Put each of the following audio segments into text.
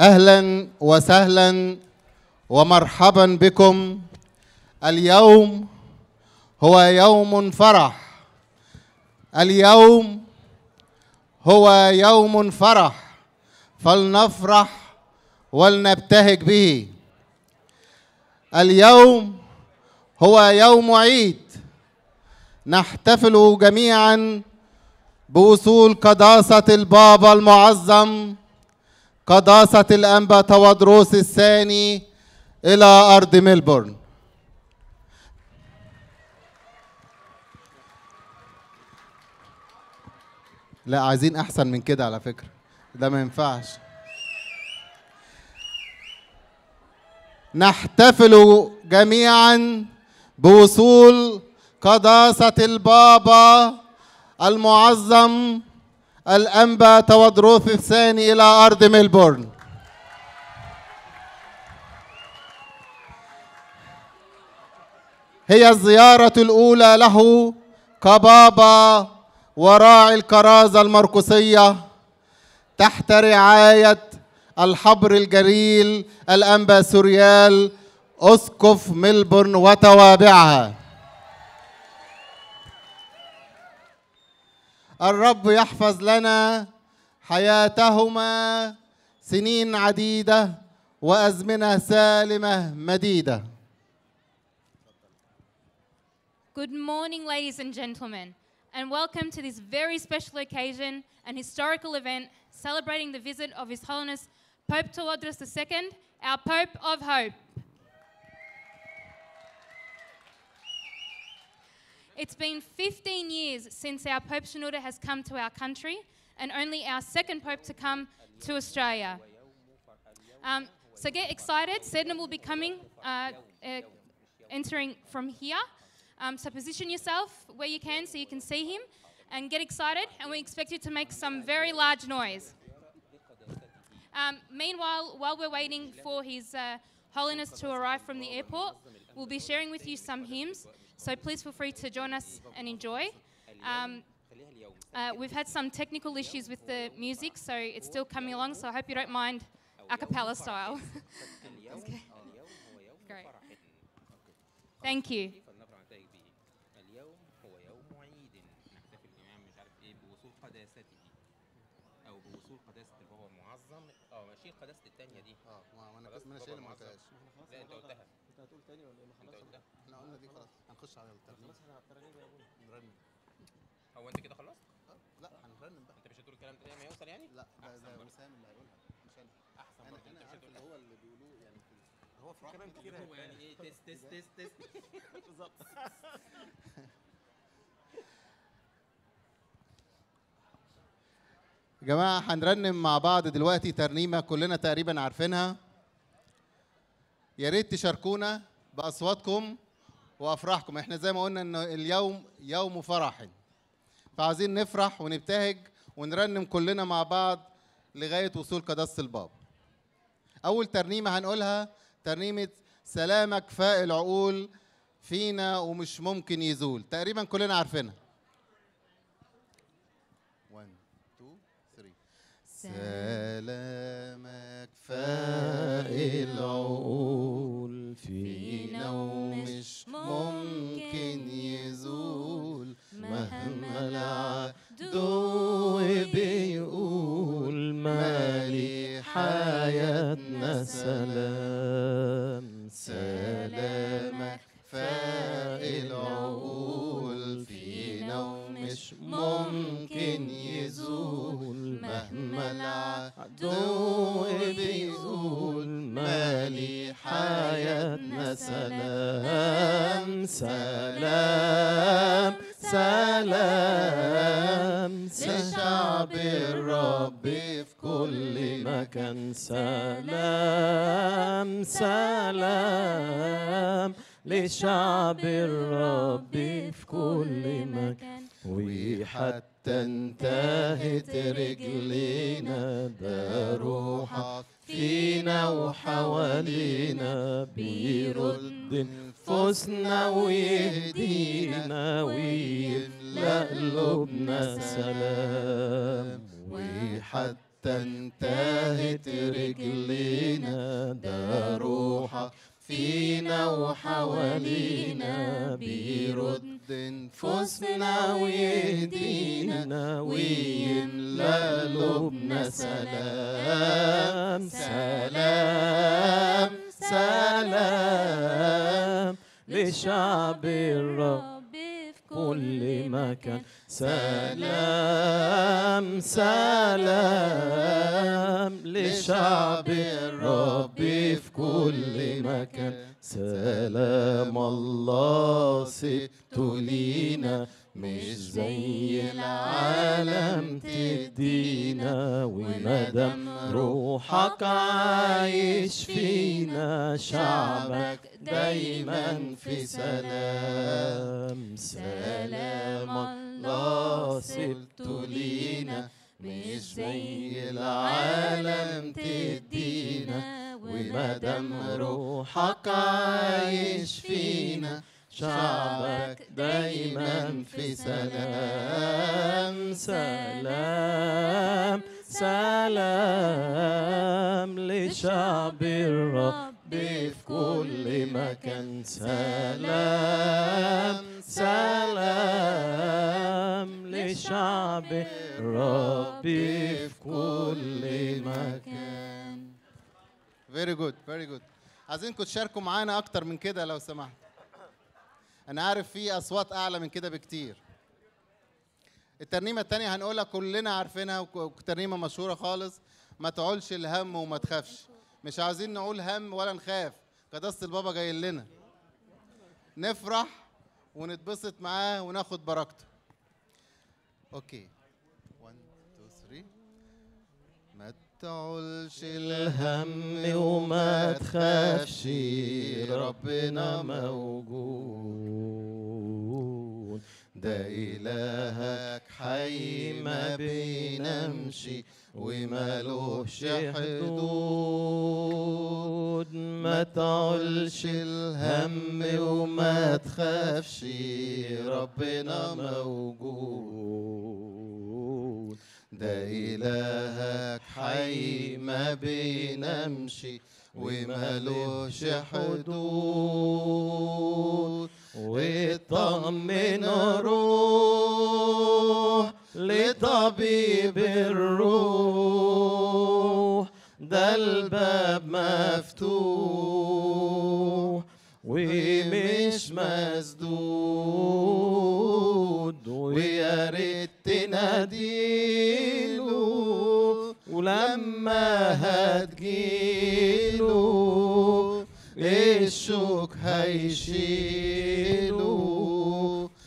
أهلا وسهلا ومرحبا بكم. اليوم هو يوم فرح، اليوم هو يوم فرح، فلنفرح ولنبتهج به. اليوم هو يوم عيد، نحتفل جميعا بوصول قداسة البابا المعظم قداسة الأنبا تودروس الثاني إلى أرض ملبورن. لا، عايزين أحسن من كده على فكرة، ده ما ينفعش. نحتفل جميعا بوصول قداسة البابا المعظم الأنبا تودروس الثاني إلى أرض ملبورن. هي الزيارة الأولى له كبابا وراعي الكرازة المرقسية تحت رعاية الحبر الجليل الأنبا سوريال أسقف ملبورن وتوابعها. الرب يحفظ لنا حياتهما سنين عديدة وأزمنة سالمة مديدة. Good morning, ladies and gentlemen, and welcome to this very special occasion, an historical event celebrating the visit of His Holiness Pope Tewodros II, our Pope of Hope. It's been 15 years since our Pope Shenouda has come to our country, and only our second Pope to come to Australia. So get excited. Sedna will be coming, entering from here. So position yourself where you can so you can see him, and get excited, and we expect you to make some very large noise. Meanwhile, while we're waiting for His Holiness to arrive from the airport, we'll be sharing with you some hymns. So please feel free to join us and enjoy. We've had some technical issues with the music, so it's still coming along, so I hope you don't mind a cappella style. Okay. Great. Thank you. هنخش على الترنيم. نرنم. هو انت كده خلصت؟ لا، هنرنم بقى. انت مش هتقول الكلام ده ما يوصل يعني؟ لا، ده وسام اللي هيقولها مش انا. احسن انا برضه انت مش عارف هتقول اللي هو اللي بيقولوه يعني هو في كلام كتير هو يعني ايه تست بالظبط. يا جماعه هنرنم مع بعض دلوقتي ترنيمه كلنا تقريبا عارفينها. يا ريت تشاركونا باصواتكم وافراحكم. احنا زي ما قلنا ان اليوم يوم فرح، فعايزين نفرح ونبتهج ونرنم كلنا مع بعض لغايه وصول قداسه البابا. اول ترنيمه هنقولها ترنيمه سلامك فاق العقول فينا ومش ممكن يزول، تقريبا كلنا عارفينها. 1 2 3. سلامك فاق العقول فينا ومش ممكن يزول، مهما العدو بيقول مالي حياتنا سلام. سلامك فاق العقول فينا ومش ممكن يزول، مهما العدو بيقول مالي حياتنا سلام. سلام سلام لشعب الرب في كل مكان. سلام سلام لشعب الرب في كل مكان. وحتى انتهت رجلينا ده روحك فينا وحوالينا، بيرد نفوسنا ويهدينا ويملأ قلوبنا سلام. وحتى انتهت رجلينا، ده روحك فينا وحوالينا، بيرد نفوسنا ويهدينا ويملى قلوبنا سلام سلام سلام لشعب الرب في كل مكان. سلام سلام لشعب الرب في كل مكان. سلام الله سبته لينا، مش زي العالم تدينا، ومادام روحك عايش فينا، شعبك دايما في سلام. سلام الله سبته لينا، مش زي العالم تدينا، ومادام روحك عايش فينا، شعبك دايما في سلام. سلام سلام لشعب الرب في كل مكان. سلام سلام لشعب الرب في كل مكان. Very good, very good. عايزينكم تشاركوا معانا أكتر من كده لو سمحت. أنا عارف في أصوات أعلى من كده بكتير. الترنيمة التانية هنقولها كلنا عارفينها، وترنيمة مشهورة خالص، ما تعولش الهم وما تخافش. مش عايزين نقول هم ولا نخاف، قداسة البابا جاي لنا نفرح ونتبسط معاه وناخد بركته. اوكي 1 2 3. ما تعولش الهم وما تخافش، ربنا موجود، ده إلهك حي ما بينامش ومالوش حدود. ما تعولش الهم وما تخافش، ربنا موجود، ده إلهك حي ما بينامش ومالوش حدود. واطمن روح لطبيب الروح، ده الباب مفتوح ومش مسدود، ويا ريت تناديله ولما هتجيله الشوك هيشيله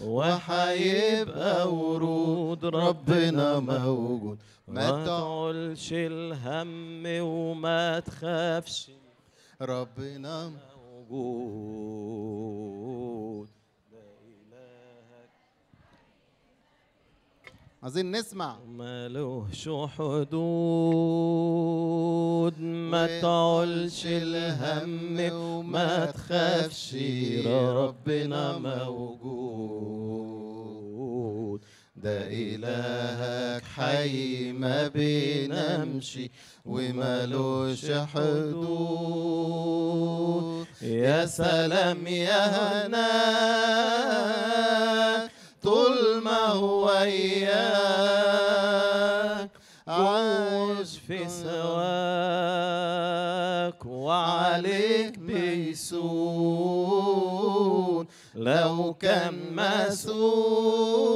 وحيبقى ورود. ربنا موجود، ما تعولش الهم وما تخافش، ربنا موجود، ده إلهك. عايزين نسمع. مالوش حدود، ما تعولش الهم وما تخافش، ربنا موجود، ده إلهك حي ما بينامش ومالوش حدود. يا سلام يا هناك طول ما هو إياك، عايش في سواك وعليك بيسود، لو كان مسؤول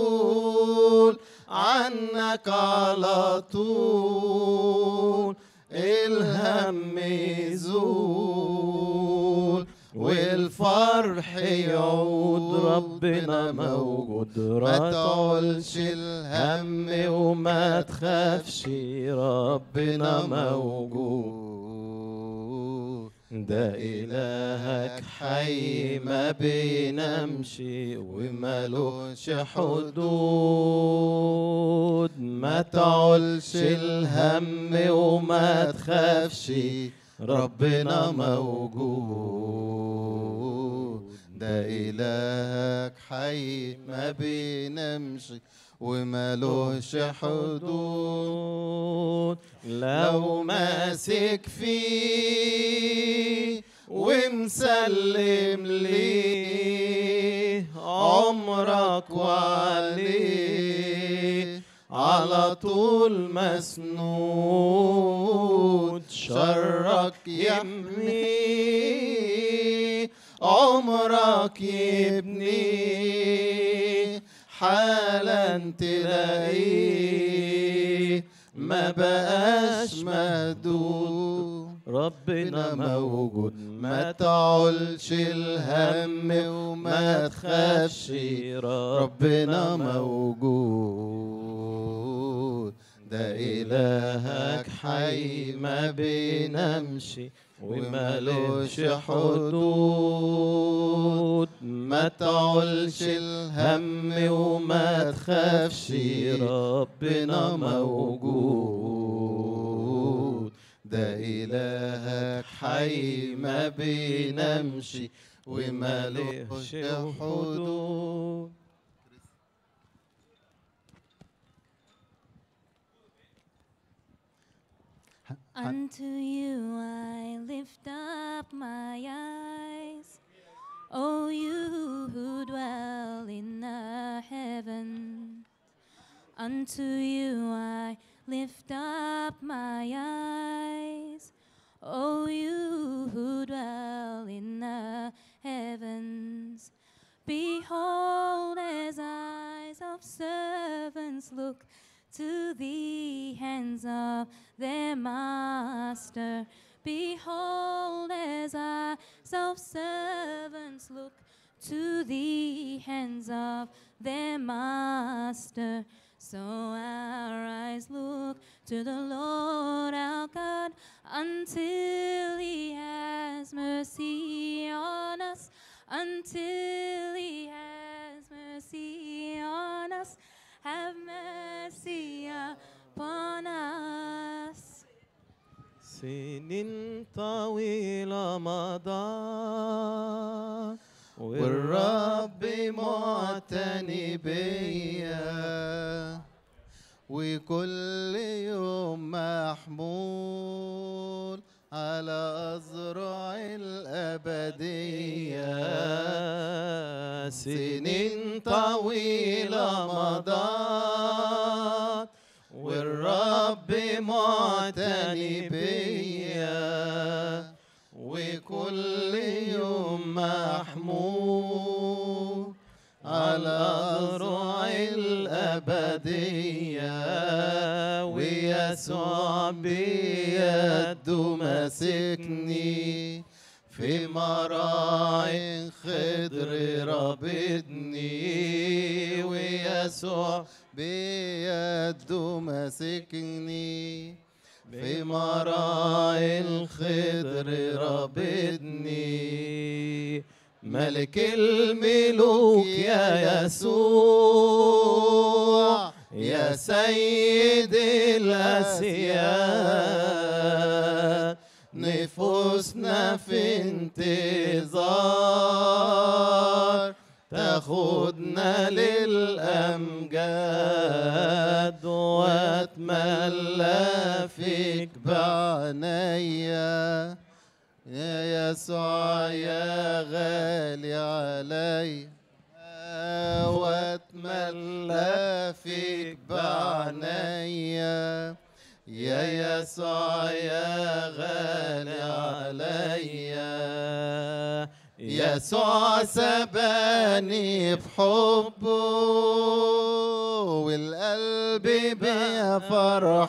عنك على طول الهم يزول والفرح يعود. ربنا موجود، ما تعولش الهم وما تخافش، ربنا موجود، ده إلهك حي ما بينامش ومالوش حدود. ما تعولش الهم وما تخافش، ربنا موجود، ده إلهك حي ما بينامش ومالوش حدود، لو ماسك فيه ومسلم ليه عمرك وعليه على طول مسنود، شرك يحميه عمرك يبنيه، حالا تلاقيه ما بقاش مهدود. ربنا موجود ما تعولش الهم وما تخافش، ربنا موجود، ده إلهك حي ما بينامش ومالوش حدود، ما تعولش الهم وما تخافش، ربنا موجود، ده إلهك حي ما بينامش ومالوش حدود. Unto you I lift up my eyes, O you who dwell in the heavens. Unto you I lift up my eyes, O you who dwell in the heavens. Behold, as eyes of servants look to the hands of their master. Behold, as eyes of servants look to the hands of their master, so our eyes look to the Lord our God until He has mercy on us, until He has mercy on us. Have mercy upon us. سنين طويلة مضى والرب معتني بيا، وكل يوم محمول على أزرع الأبدية. سنين طويلة مضت والرب معتني بيا، وكل يوم محمول على أزرع الأبدية، ويسوع بيده ماسكني في مراعي خضر رابطني، ويسوع بيده ماسكني في مراعي الخضر رابطني. ملك الملوك يا يسوع، يا سيد الأسياد، نفوسنا في انتظار تاخدنا للأمجاد، واتملى فيك بعناية يا يسوع يا غالي علي، واتملى فيك بعناية يا يسوع يا غالي عليا. يسوع سباني بحبه والقلب بيا فرحان،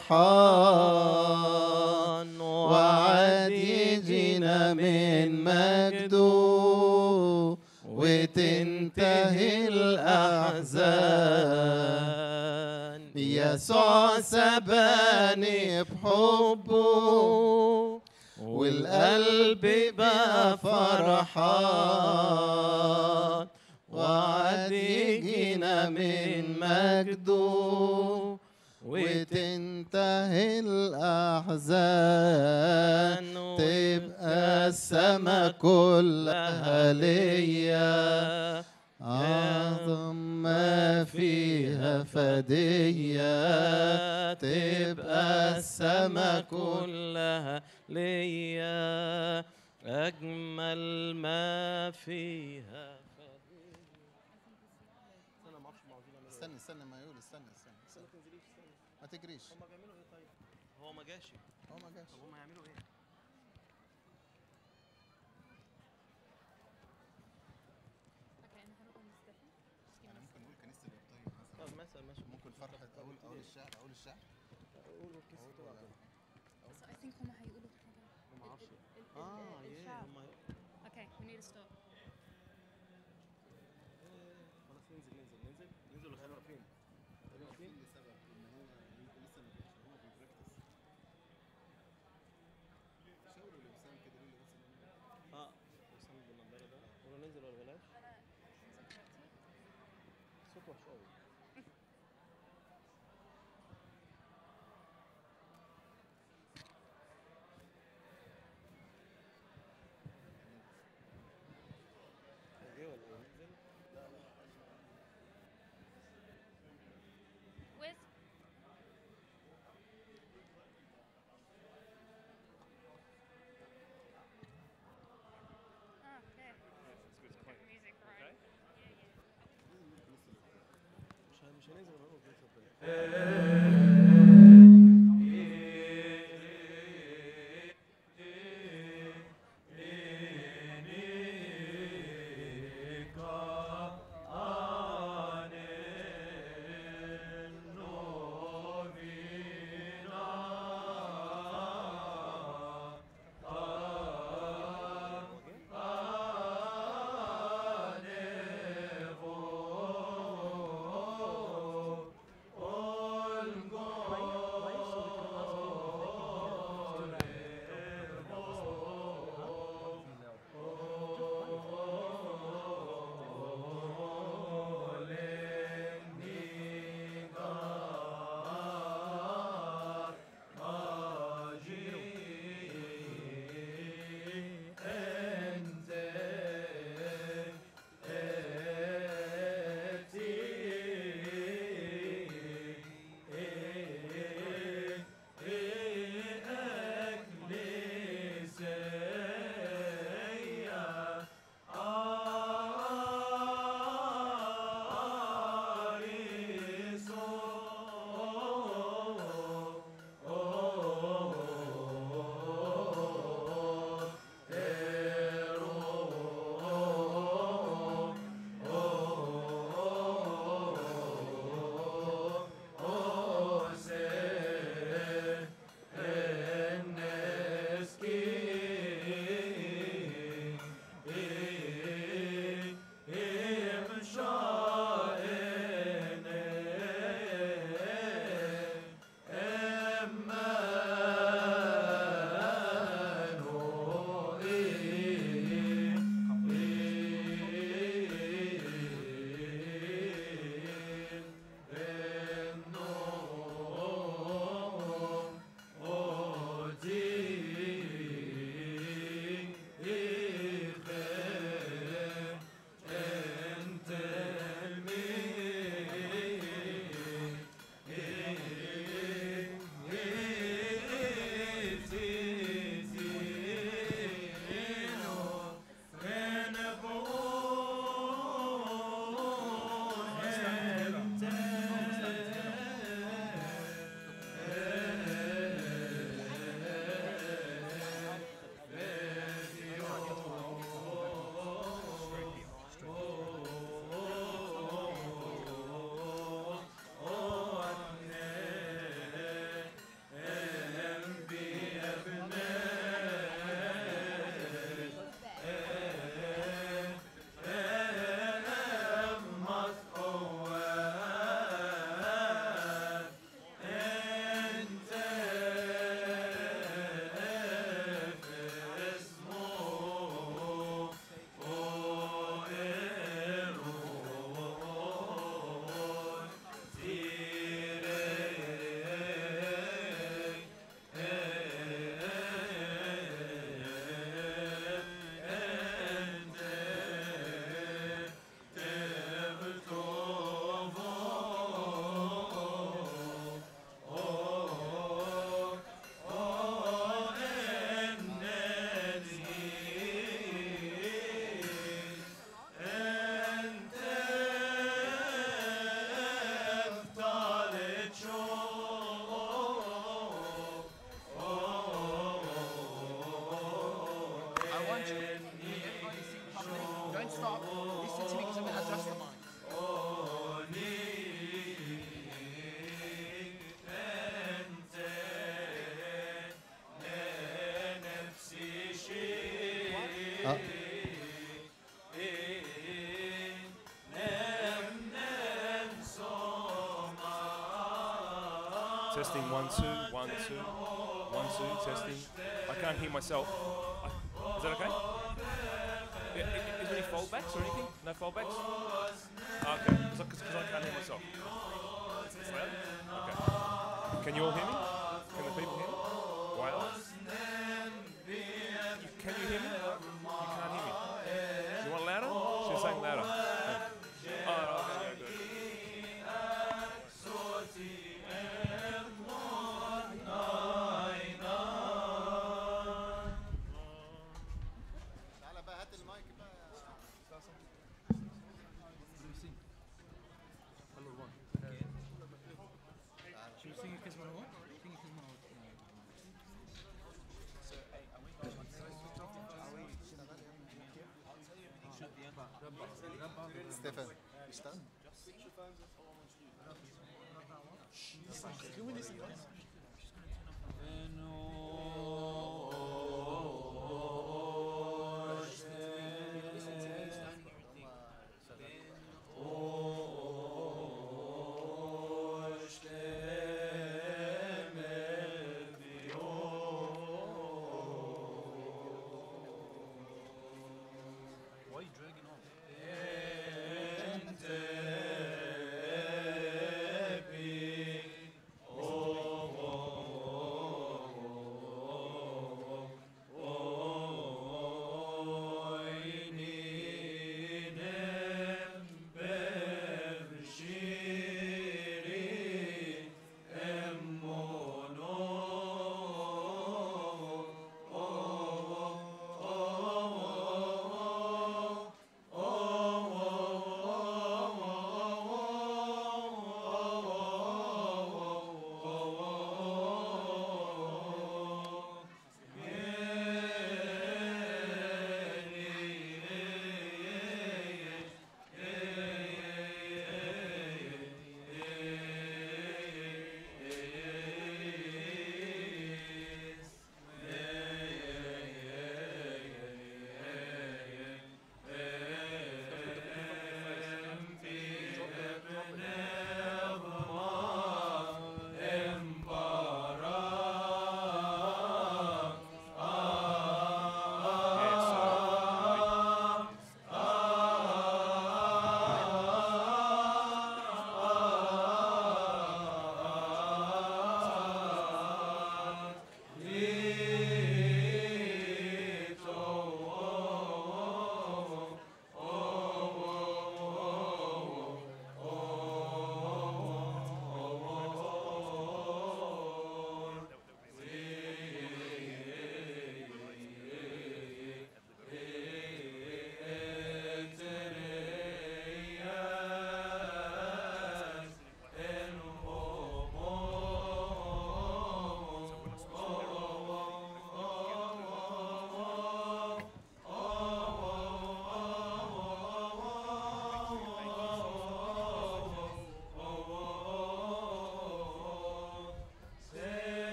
وعاد يجينا من مجده وتنتهي الأحزان. يسوع سباني بحبه والقلب بقى فرحان، وعاد يجينا من مجده وتنتهي الأحزان تبقى السما كلها ليا أعظم ما فيها فدية تبقى السما كلها ليا أجمل ما فيها استنى ما يقول استنى ما تجريش هم بيعملوا ايه طيب؟ هو ما جاش هو ما جاش طب هم هيعملوا ايه؟ انا ممكن نقول كنيسة القبطية مثلا طب مثلا ماشي ممكن فرحة اقول الشعر قولوا كيس طبعا So I think هم هيقولوا ما اعرفش الشعب. هم Okay, we need to stop. خلاص ننزل وخلينا واقفين لسبب ان هو يمكن لسه ما جاش هو بيبراكتس شاوروا لوسام كده ليه بس وسام بالنضاره ده قولوا ننزل ولا بلاش؟ صوت وحش قوي جه ولا ايه؟ ننزل؟ Where's okay. Good music, right? مش هننزل ولا نقول كيس All Testing 1 2 1 2 1 2 testing. I can't hear myself. Is that okay? Is there any foldbacks or anything? No foldbacks? Okay, because I can't hear myself. It's loud? Okay. Can you all hear me? Can the people hear me? Wow. Can you hear me? You can't hear me. You want louder? She's saying louder. Oh, okay, good. تعالى بقى هات المايك بقى. ستيفن اشتغل. Why are you dragging on?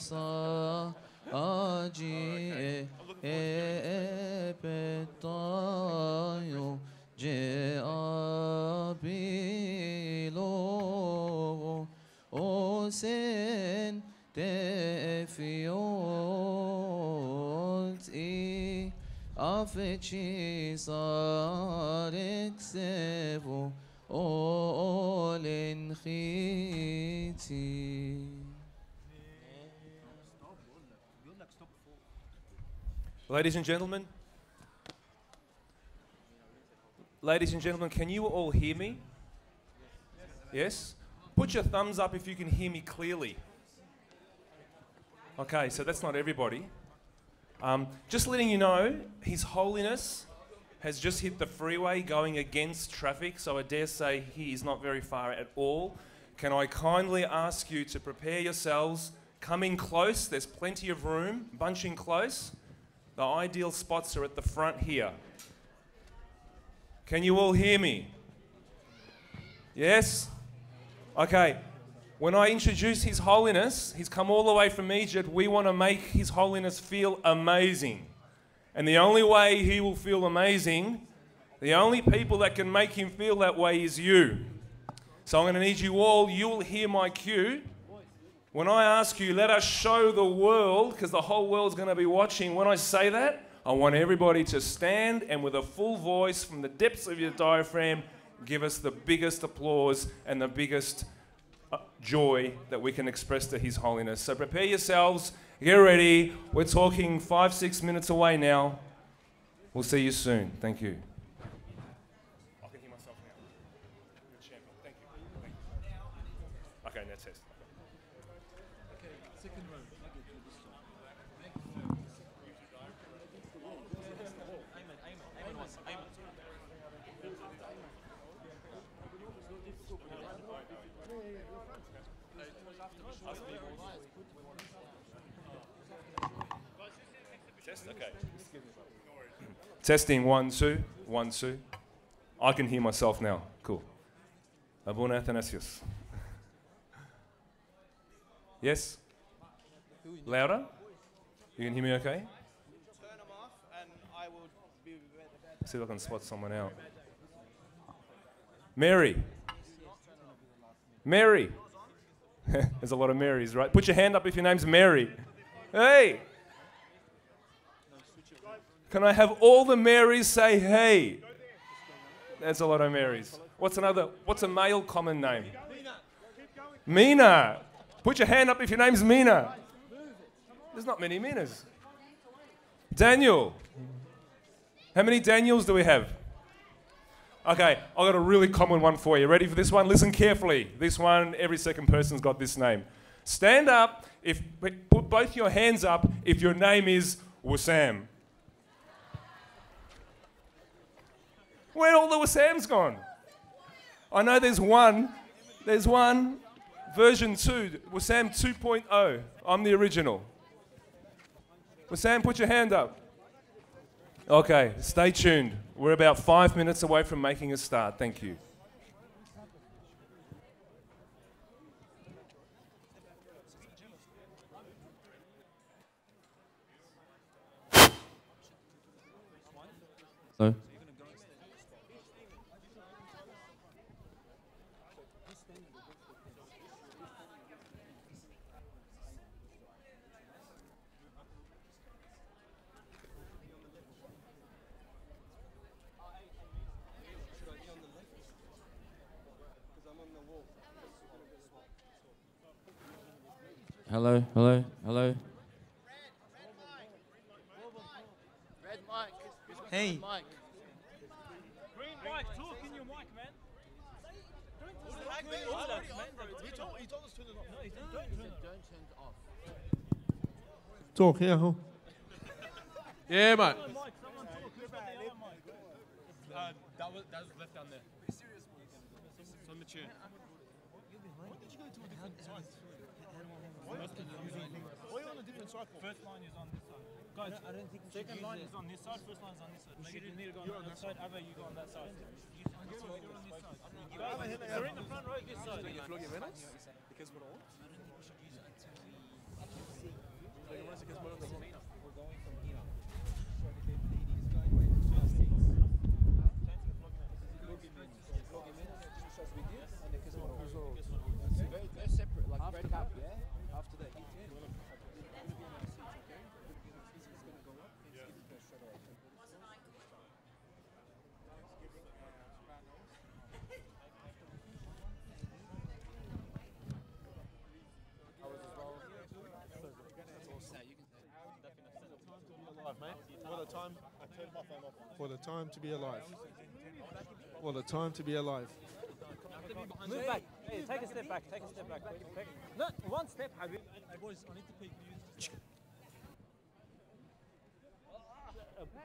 sa aji epetayo je abilo o sen tefiot I afeci sarek sevo olen khiti. Ladies and gentlemen, can you all hear me? Yes? Put your thumbs up if you can hear me clearly. Okay, so that's not everybody. Just letting you know, His Holiness has just hit the freeway going against traffic, so I dare say he is not very far at all. Can I kindly ask you to prepare yourselves, come in close, there's plenty of room, bunching close. The ideal spots are at the front here. Can you all hear me? Yes? Okay. When I introduce His Holiness, he's come all the way from Egypt. We want to make His Holiness feel amazing. And the only way he will feel amazing, the only people that can make him feel that way is you. So I'm going to need you all, you'll hear my cue. When I ask you, let us show the world, because the whole world's going to be watching, when I say that, I want everybody to stand and with a full voice from the depths of your diaphragm, give us the biggest applause and the biggest joy that we can express to His Holiness. So prepare yourselves, get ready. We're talking 5-6 minutes away now. We'll see you soon. Thank you. I can hear myself now. Good champion. Thank you. Okay, now test. Okay, second row. Test, okay. Testing 1, 2, 1, 2. I can hear myself now. Cool. Abuna Athanasius. Yes? Louder? You can hear me okay? Turn them off and I will be ready. See if I can spot someone out. Mary. Mary. There's a lot of Marys, right? Put your hand up if your name's Mary. Hey! Can I have all the Marys say hey? That's a lot of Marys. What's a male common name? Mina. Put your hand up if your name's Mina. There's not many Minas. Daniel. How many Daniels do we have? Okay, I've got a really common one for you. Ready for this one? Listen carefully. This one, every second person's got this name. Stand up, put both your hands up if your name is Wassam. Where all the Wassams gone? I know there's one, version 2, Wassam 2.0. I'm the original. Wassam, put your hand up. Okay, stay tuned. We're about 5 minutes away from making a start. Thank you. Hello? Hello, hello, hello. Red mic. Hey. Mic. Green mic, talk in your mic, man. He told us to turn it off. No, he said don't turn it off. Talk, yeah, huh? Yeah, mate. Someone talk, who's got the other mic? That was left down there. It's on the tune. Why are you on a different cycle? First line is on this side. Guys, I don't think second line is on this side, first line is on this side. Maybe you need to go on that side, Ava, you go on that side. You're on this side. Guys, you're in the front row, this side. They're separate, like red cup, yeah? After that. For the time to be alive. For the time to be alive. Move back. Hey, take a step back. Take a step back. No, one step, Habib. Hey boys, I need to peek.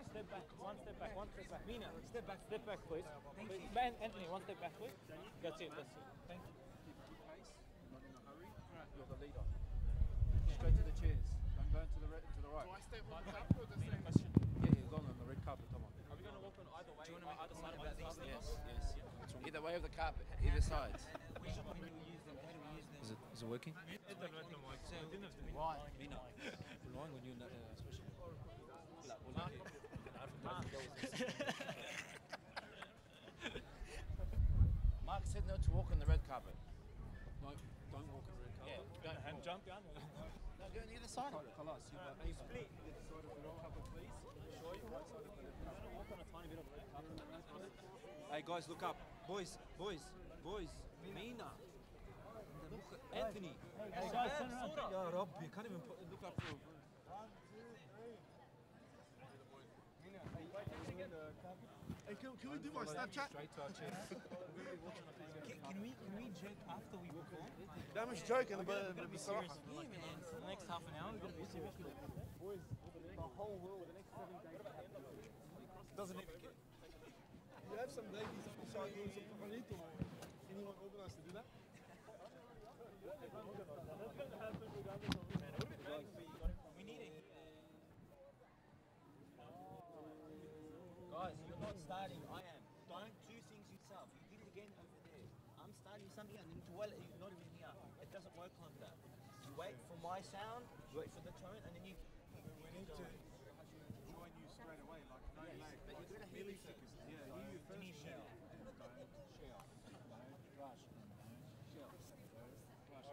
Step back. One step back. One step back. Mina, step back. Step back, please. Thank you. Man, Anthony, one step back, please. That's it. That's it. Thank you. You're the leader. Straight to the chairs. Don't go to the right. Do I step on the carpet or the same? Yeah, you're going on the red carpet. Come on. Are we going to walk on either way? Do you want to make either side about these Yes, yes. Either way of the carpet, either sides. Is it working? Why? Mina. Relying on you in that especially. Mark said not to walk on the red carpet. No, don't walk on the red carpet. Yeah, don't. And jump down. No, go on the other side. Split. Hey guys, look up. Boys. Mina. Look at Anthony. Hey guys, turn around. Ya Rabbi, you can't even look up for. Hey, can we do my Snapchat? Straight to our chairs. Can we joke after we walk on? That was joking, but For the next half an hour, we've got to be serious. Boys, the whole world, the next 7 days. Doesn't even care. you have some ladies outside doing some pajarito. Anyone organized to do that? We need it. Guys, you're not starting. I am. Don't do things yourself. You did it again over there. I'm starting something and then you're not even here. It doesn't work like that. You wait for my sound, you wait for the tone, and then you. We need to join you straight away, like no lag. But you're gonna hear music. Yeah, you first.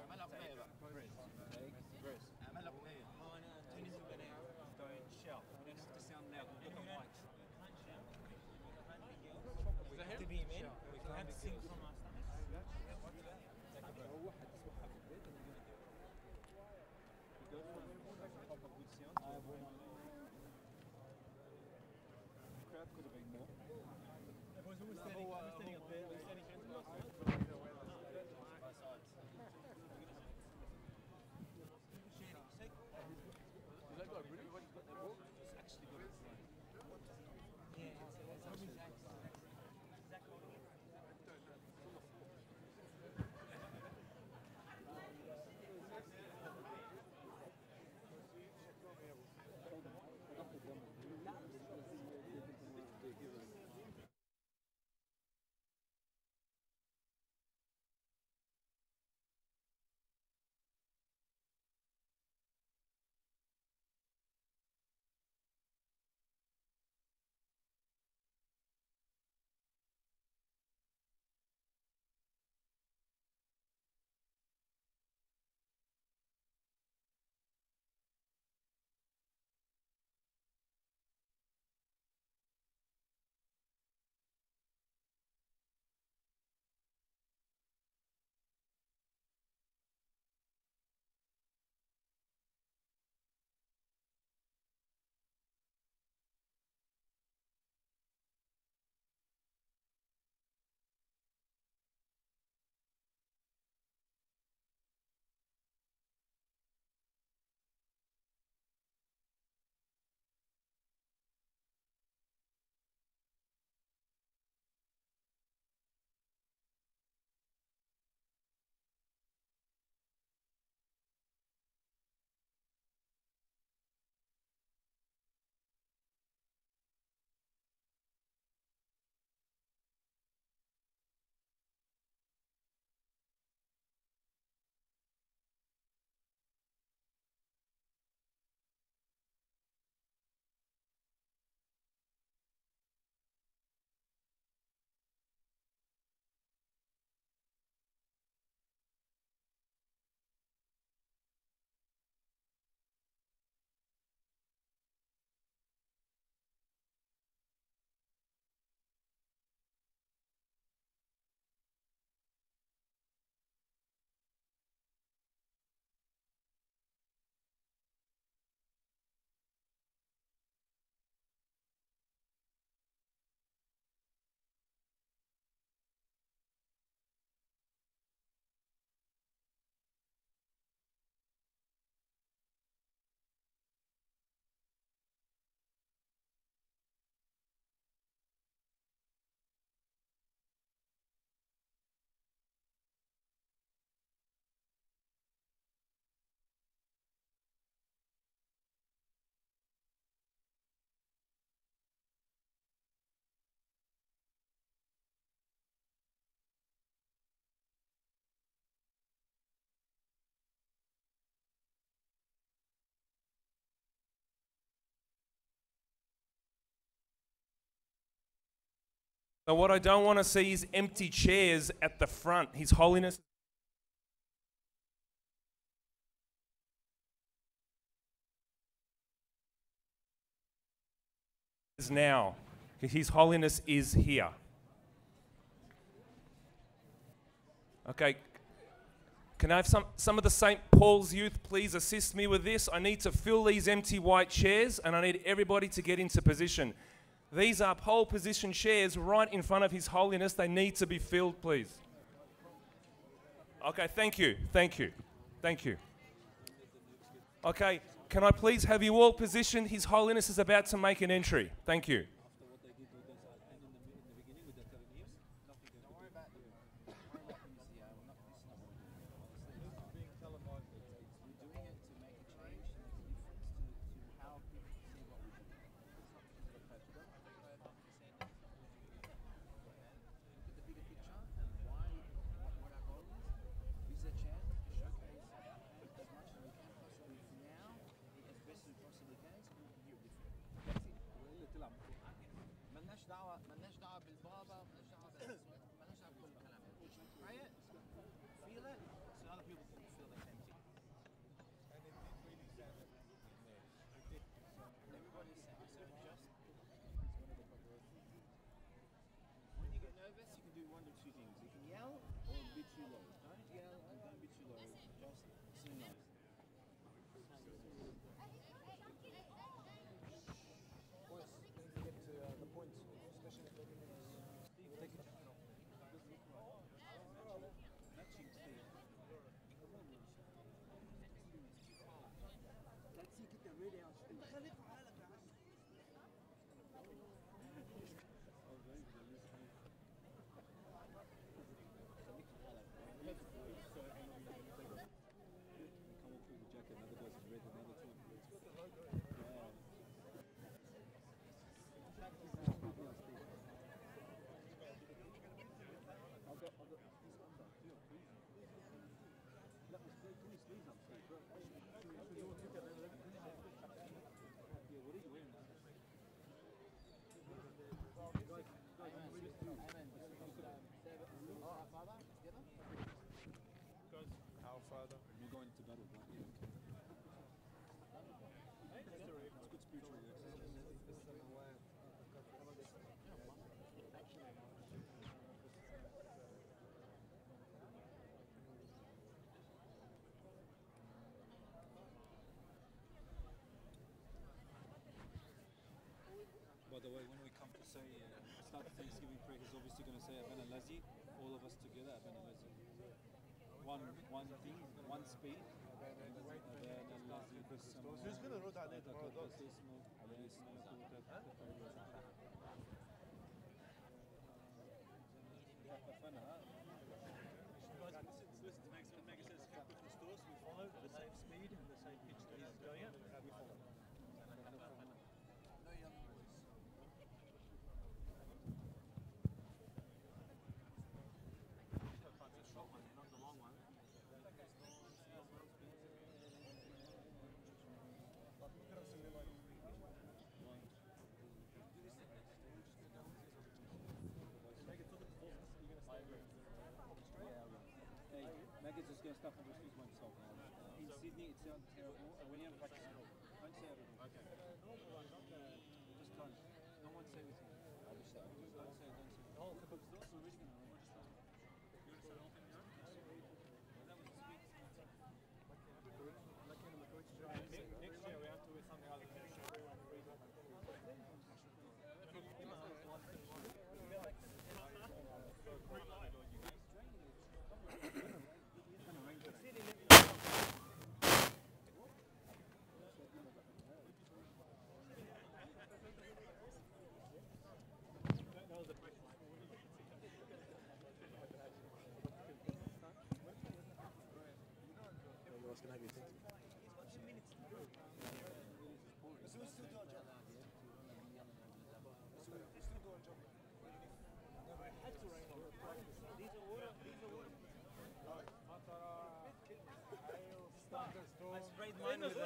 عمل أغنية بقى. Verse. عمل أغنية. Don't shout. We don't have to sound loud. We'll look at mics. We have to be men. We can't sing from our stomachs. Crowd could have been more. We're standing up there. We're standing So what I don't want to see is empty chairs at the front. His Holiness is now. His Holiness is here. Okay. Can I have some of the St. Paul's youth please assist me with this? I need to fill these empty white chairs and I need everybody to get into position. These are pole position chairs right in front of His Holiness. They need to be filled, please. Okay, thank you, thank you, thank you. Okay, can I please have you all positioned? His Holiness is about to make an entry. Thank you. By the way, when we come to say, start the Thanksgiving prayer, he's obviously going to say Abana Lazi, all of us together, Abana Lazi. One thing, one speed. Who's going to roll that name tomorrow, dogs? Maggie's just going to stop and excuse myself. In Sydney, it sounds terrible. When you have practice, don't say everything. Okay. Just don't. No one say anything. Don't say. Don't say. Oh, because those are really going to register. You want to say the whole thing now? That was a speech. Next year we have to do something other than everyone read. I sprayed mine with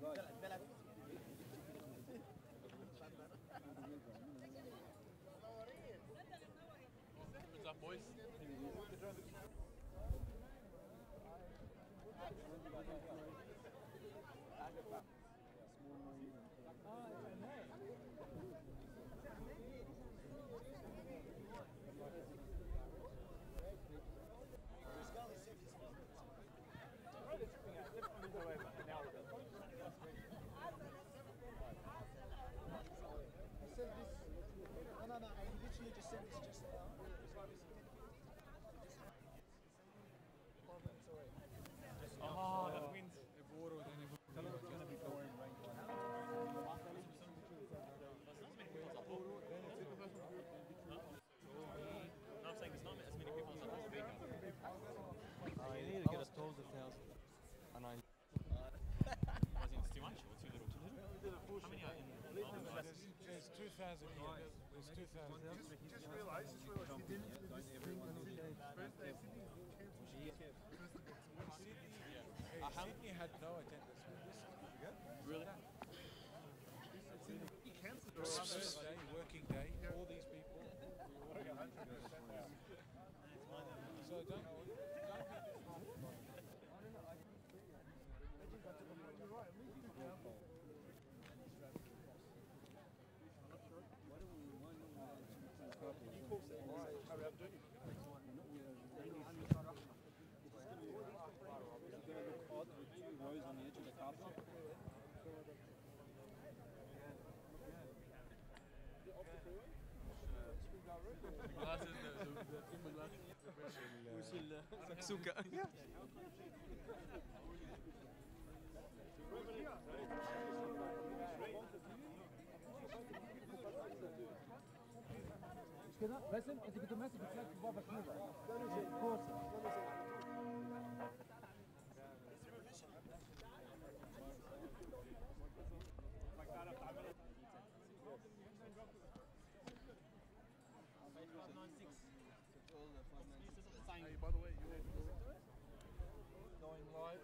What's up, boys? Oh, that wind. No, I'm saying there's not as many people as on the speaker. You need to get us 12,000. And I. As in, it's too much or too little? How many are in Melbourne, guys? There's 2,000 here. There's 2,000. Just realized he didn't Sydney had no attendance. Really? he canceled the First day, working day, all these people. So don't rows on the edge of the carpet. سكسوكة. كده باسم انت كنت ماسك الفلاج في بابا كده كوسه Hey, by the way, you're going live.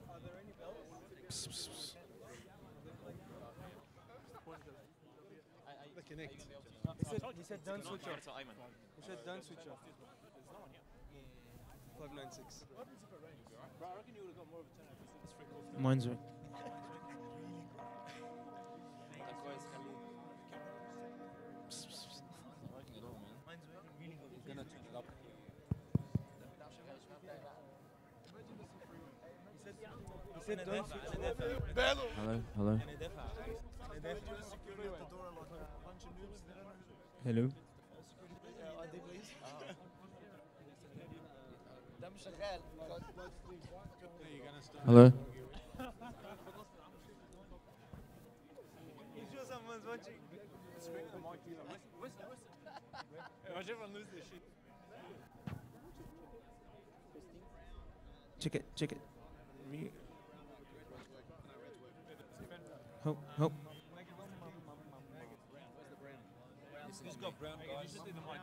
Are there any bells? The connect. He said don't switch off. It's Ayman. He said don't switch off. There's no one here. 596. Bro, I reckon you would have got more of a turnout because it's free course. Mine's right. He's gonna turn it up. He said don't switch off. Hello, hello. Security at the door like a bunch of noobs. They don't know who. Hello. ID, please. Hello. You sure someone's watching? Screen of the mic, you like, listen. Watch everyone lose their shit. Check it, check it. Hope, hope. Who's got brown guys? You just do the mic.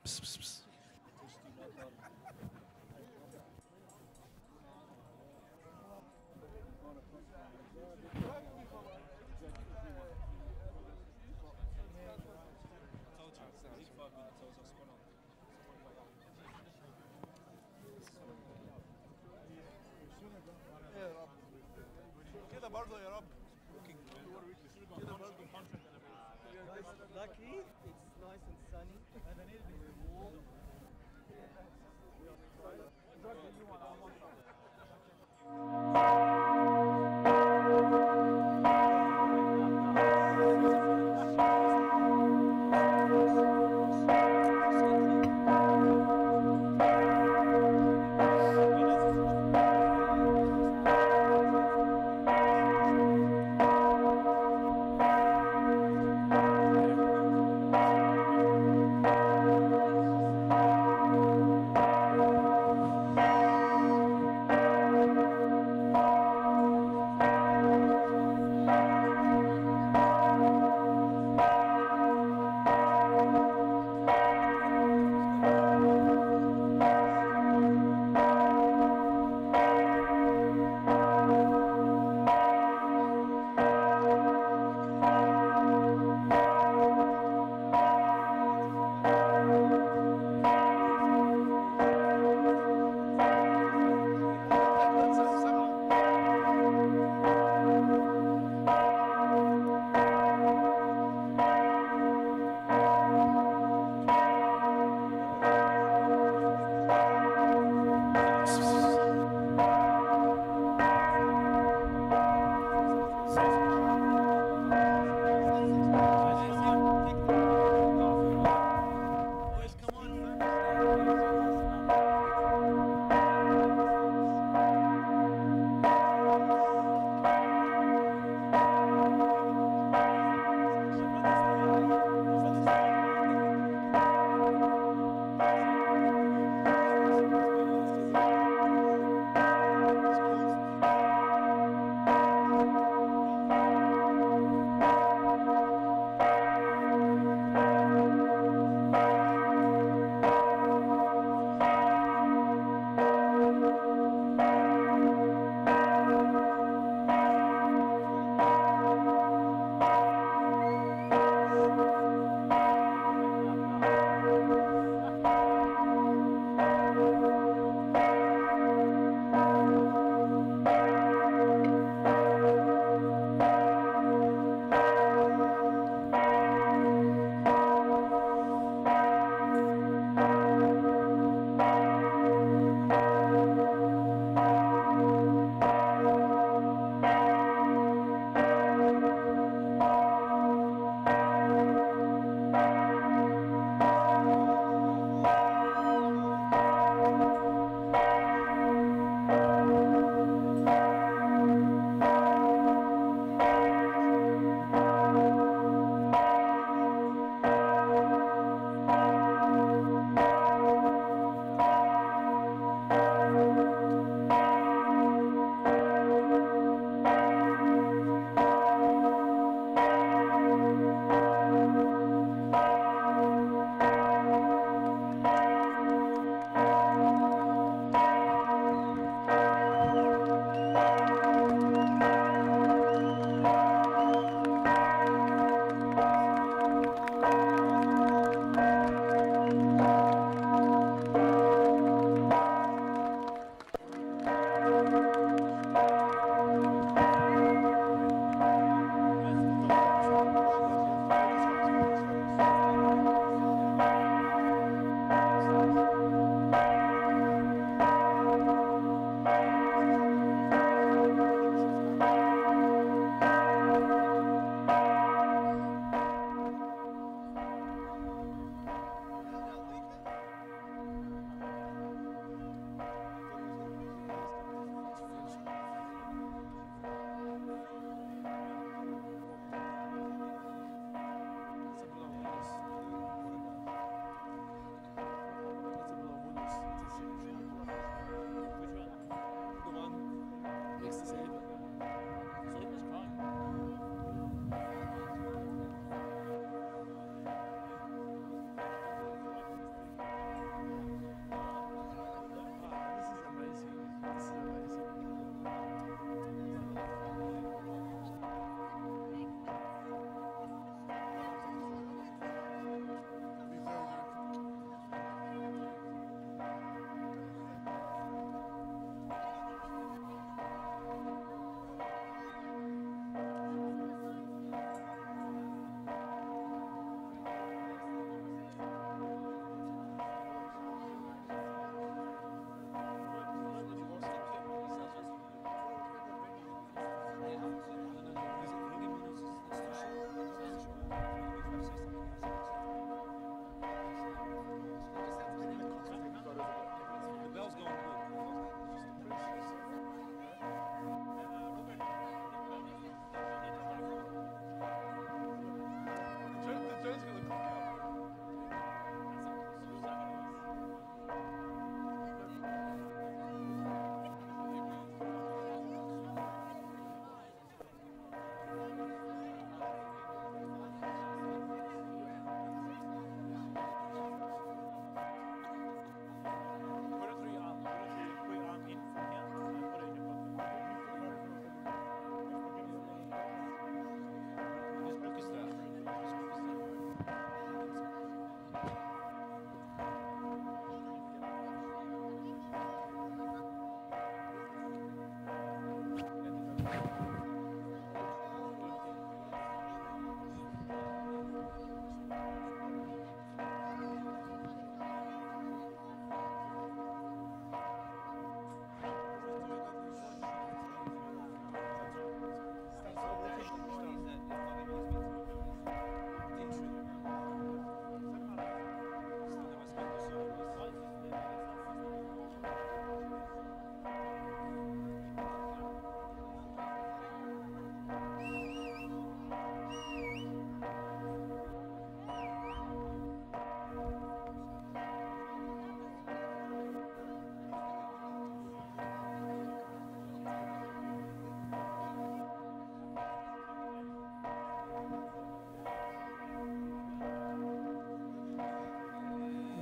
Psst, psst, psst. كده برضه يا رب. كده برضه. Lucky, it's nice and sunny. And I need to be warm.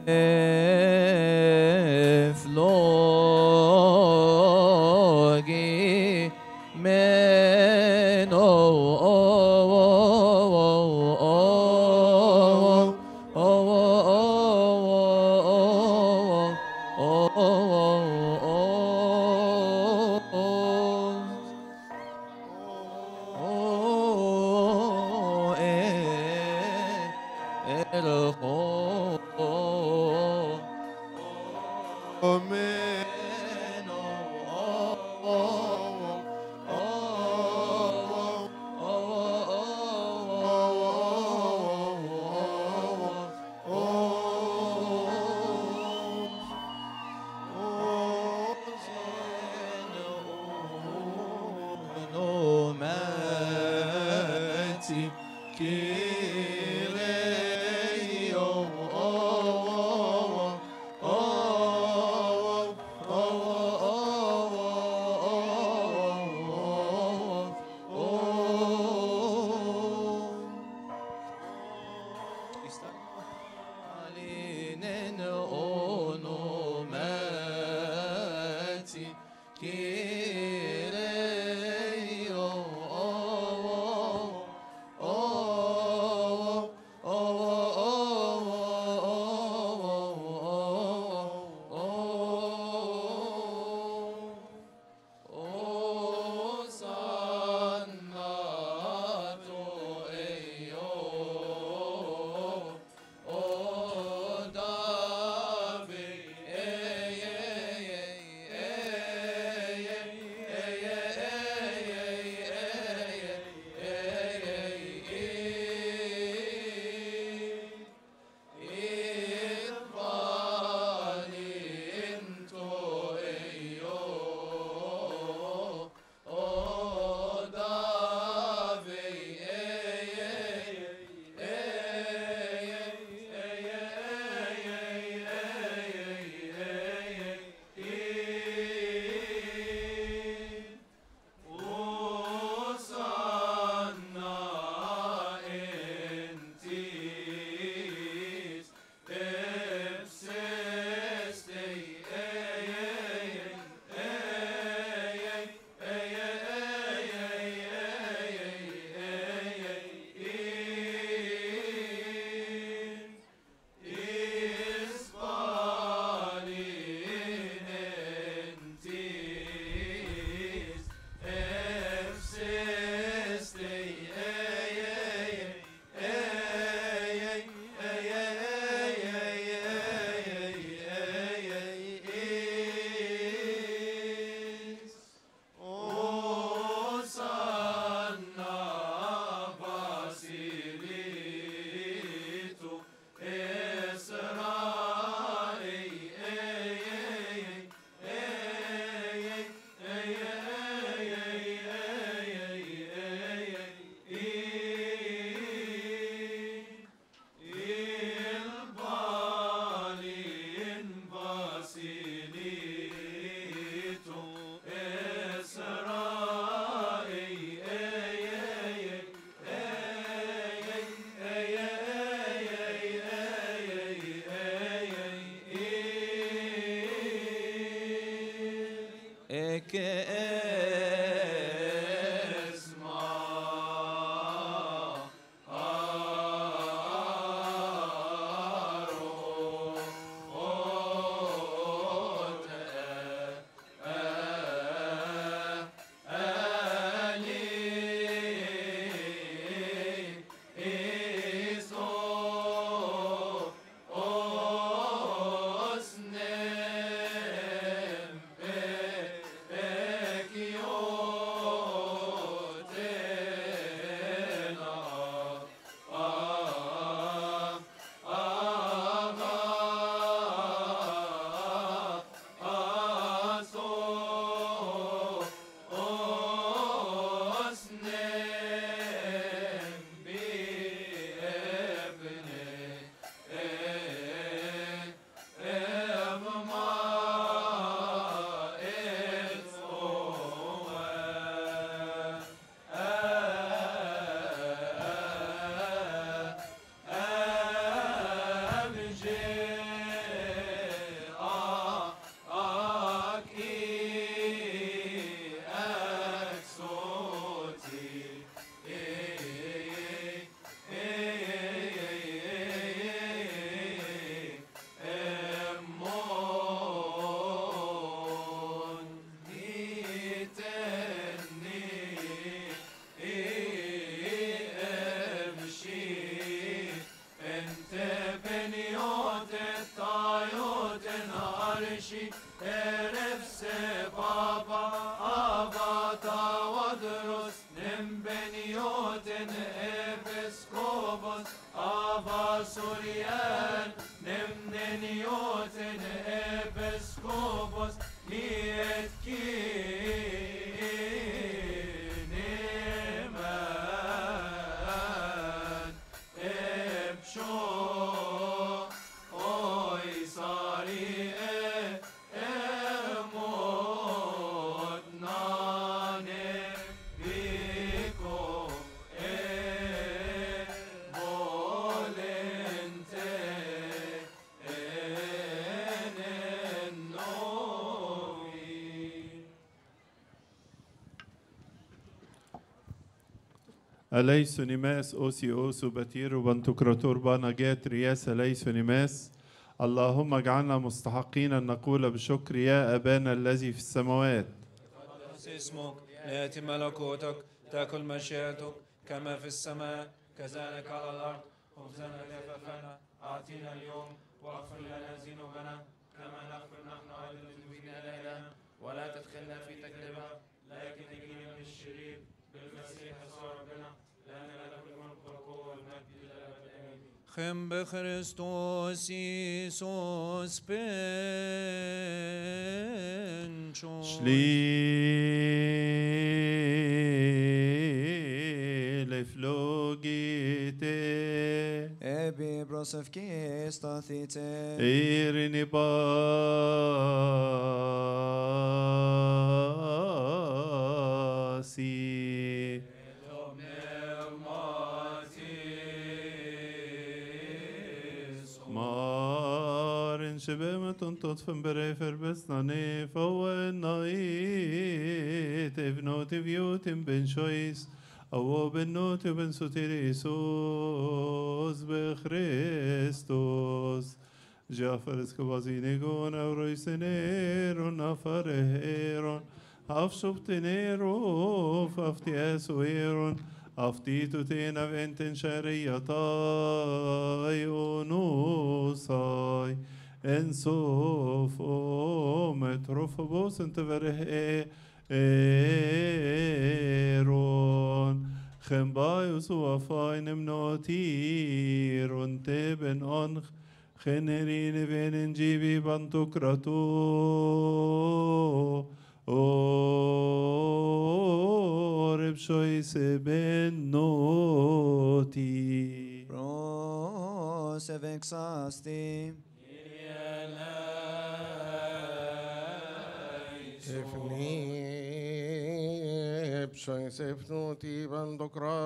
Flogi meno nioten episkopos ava Suriel nemne nioten episkopos liet kineman ebsho oy sari emot nane biko volente enenoi. أليس نماس أوسيوس بتير وبنتكراتور بانا جات رياس أليس نماس اللهم اجعلنا مستحقين أن نقول بشكر يا أبانا الذي في السماوات. قدس اسمك ليأتي ملكوتك تأكل مشيئتك كما في السماء كذلك على الأرض. خبزنا كفافنا أعطينا اليوم واغفر لنا ذنوبنا كما نغفر نحن أيضا للمذنبين إلينا ولا تدخلنا في تجربة لكن نجينا من الشرير بالمسيح يسوع ربنا لأن لك الملك والقوة والمجد إلى الأبد آمين. خم بخريستوس يسوس بنشوس Schlile flogite Ebi brosevki stathite Irini basi Maren شبامة تطفن بريفر بسناني فوين نايت ابنوت بيوت بن شويس أو بنوت بن سوتيريسوس بخريستوس جافر اسكبازينيغون أو رويسنيرون أفرهيرون أفشبتنيرو فافتياسويرون أفتيتو تينا بنتن شريطاي ونوساي انسوف متروفوس انت بره ايرون خنبايوس وفاين منوتير انت بن انخ خنرين بين انجيبي بانتوكراتو أورب شويس بن نوتي Prosevek sasti Ifni b'shoy sefnuti bandokra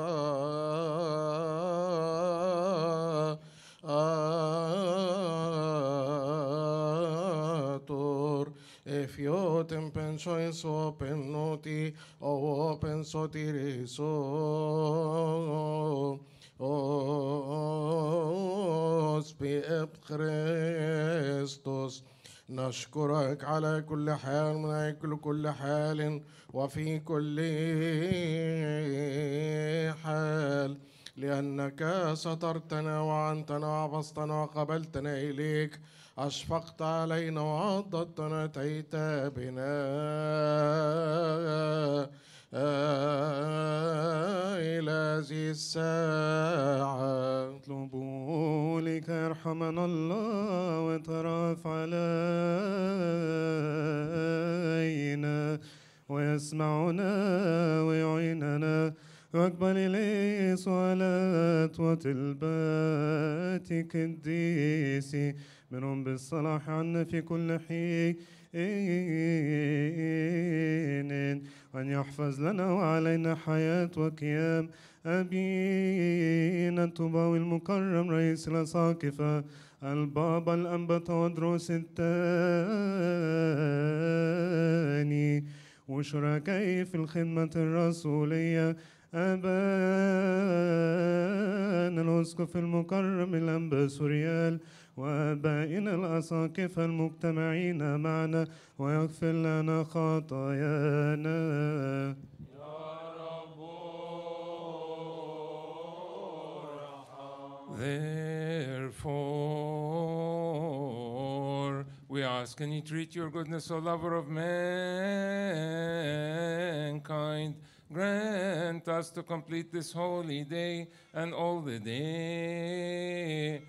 ator Efiotem pensoy so penoti o pensotiriso os بإب خريستوس نشكرك على كل حال من أجل كل حال وفي كل حال لأنك سترتنا وعنتنا وعبستنا وقبلتنا إليك أشفقت علينا وعضدتنا أتيت بنا إلى هذه الساعة اطلبوا لك يرحمنا الله ويترأف علينا ويسمعنا ويعيننا واقبل إليه سؤالات وطلباتك القديسي منهم بالصلاح عنا في كل حين أن يحفظ لنا وعلينا حياة وقيام أبينا الطوباوي المكرم رئيس الأساقفة البابا الأنبا تودروس الثاني وشركائي في الخدمة الرسولية أبانا الأسقف المكرم الأنبا سوريال وآبائنا الأساقفة المجتمعين معنا ويغفر لنا خطايانا. Therefore, we ask and entreat your goodness, O lover of mankind, Grant us to complete this holy day and all the days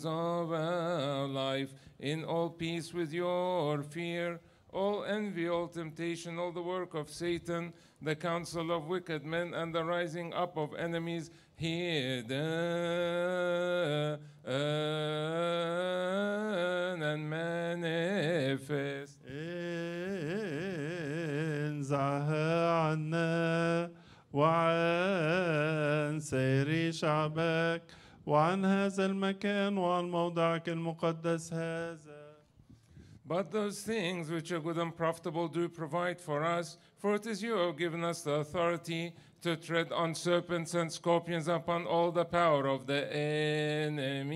of our life in all peace with your fear, all envy, all temptation, all the work of Satan, the counsel of wicked men, and the rising up of enemies hidden and manifest. انزعها عنا وعن سير شعبك وعن هذا المكان وعن موضعك المقدس هذا. But those things which are good and profitable do provide for us, for it is you who have given us the authority to tread on serpents and scorpions, upon all the power of the enemy.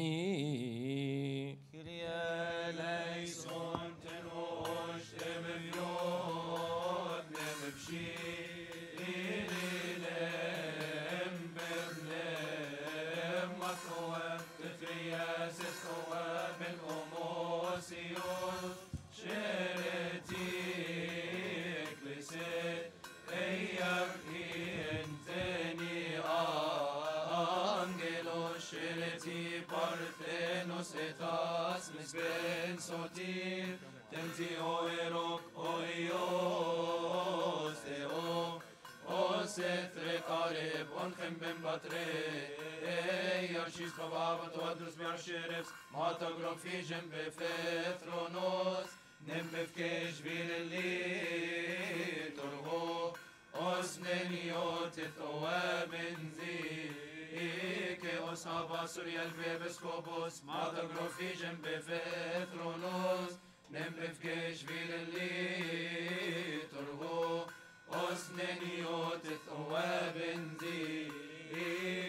Etas misben sotir tenti oerok oios eo oset rekareb onchem ben batre yarshis bababat odrus bersherefs mata grofishem befethronos nem befkesh vileli torgo osneniot etoa benzi que os hava Suriel bebeskopos mata grofishem befethronos nem befkesh vileli torgo osneniot etoa benzi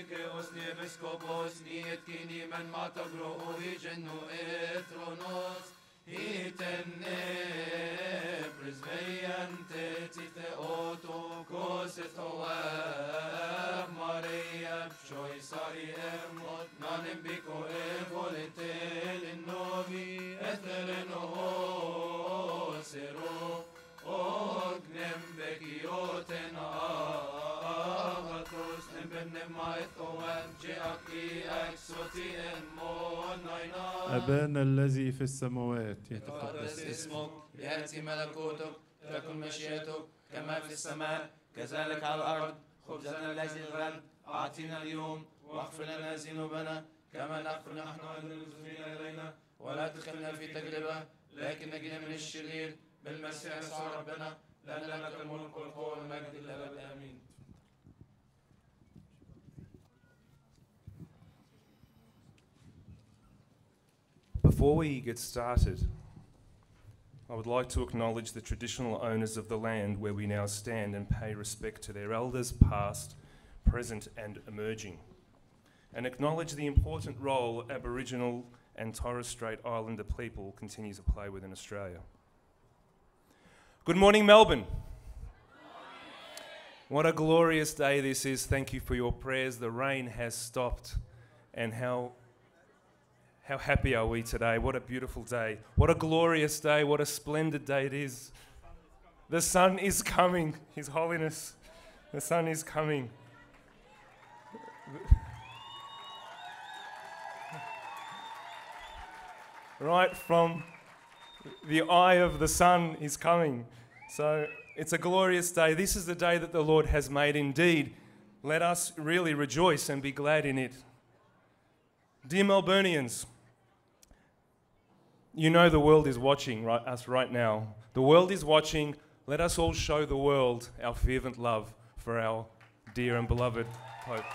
que os nebeskopos niet kini men mata grofishem no ethronos itenne presveiante tite oto koset toa Maria pshoi sari emot nanem biko evoletel novi ethereno sero ognem bekioten agatos nem mait oem jeaki exoti emon naina أبانا الذي في السماوات يتقدس اسمك يأتي ملكوتك تكن مشيئتك كما في السماء كذلك على الأرض خبزنا الذي الغد أعطينا اليوم واغفر لنا ذنوبنا كما نغفر نحن المذنبين إلينا ولا تدخلنا في تجربة لكن نجنا من الشرير بالمسيح يسوع ربنا لأن لك الملك والقوة والمجد للأبد آمين. Before we get started, I would like to acknowledge the traditional owners of the land where we now stand and pay respect to their elders past, present and emerging, and acknowledge the important role Aboriginal and Torres Strait Islander people continue to play within Australia. Good morning, Melbourne. What a glorious day this is. Thank you for your prayers. The rain has stopped, and how happy are we today? What a beautiful day. What a glorious day. What a splendid day it is. The sun is coming, His Holiness. The sun is coming. Right from the eye of the sun is coming. So it's a glorious day. This is the day that the Lord has made indeed. Let us really rejoice and be glad in it. Dear Melburnians, you know the world is watching us right now. The world is watching. Let us all show the world our fervent love for our dear and beloved Pope.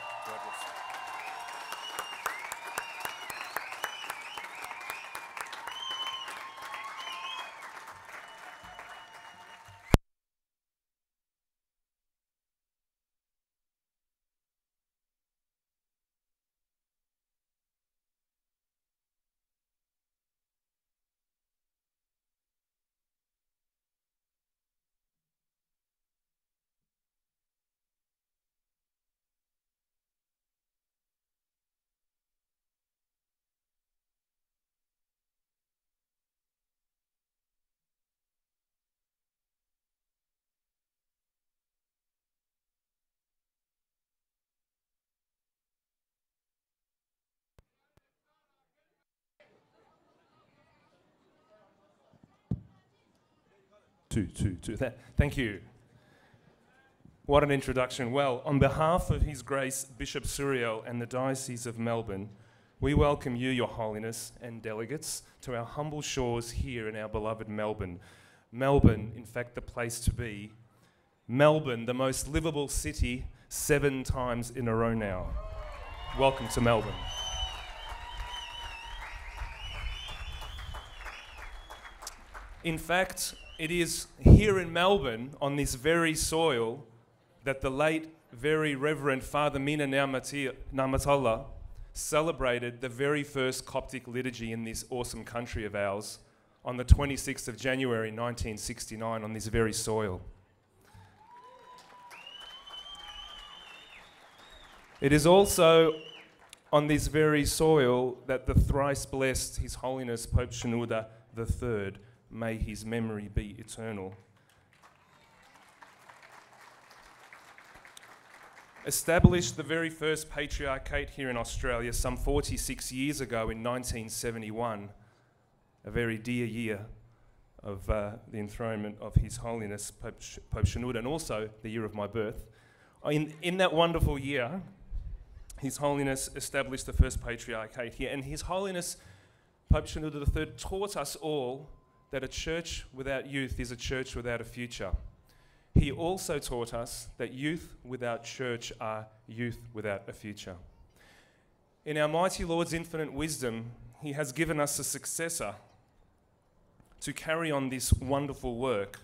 Thank you. What an introduction. Well, on behalf of His Grace Bishop Suriel and the Diocese of Melbourne, we welcome you, Your Holiness, and delegates to our humble shores here in our beloved Melbourne. Melbourne, in fact, the place to be. Melbourne, the most livable city 7 times in a row now. Welcome to Melbourne. In fact, it is here in Melbourne, on this very soil, that the late, very Reverend Father Mina Namatullah celebrated the very first Coptic liturgy in this awesome country of ours on the 26th of January 1969 on this very soil. It is also on this very soil that the thrice blessed His Holiness Pope Shenouda III, may his memory be eternal, established the very first patriarchate here in Australia some 46 years ago in 1971, a very dear year of the enthronement of His Holiness Pope Shenouda, and also the year of my birth. In that wonderful year, His Holiness established the first patriarchate here, and His Holiness Pope Shenouda III taught us all that a church without youth is a church without a future. He also taught us that youth without church are youth without a future. In our mighty Lord's infinite wisdom, He has given us a successor to carry on this wonderful work.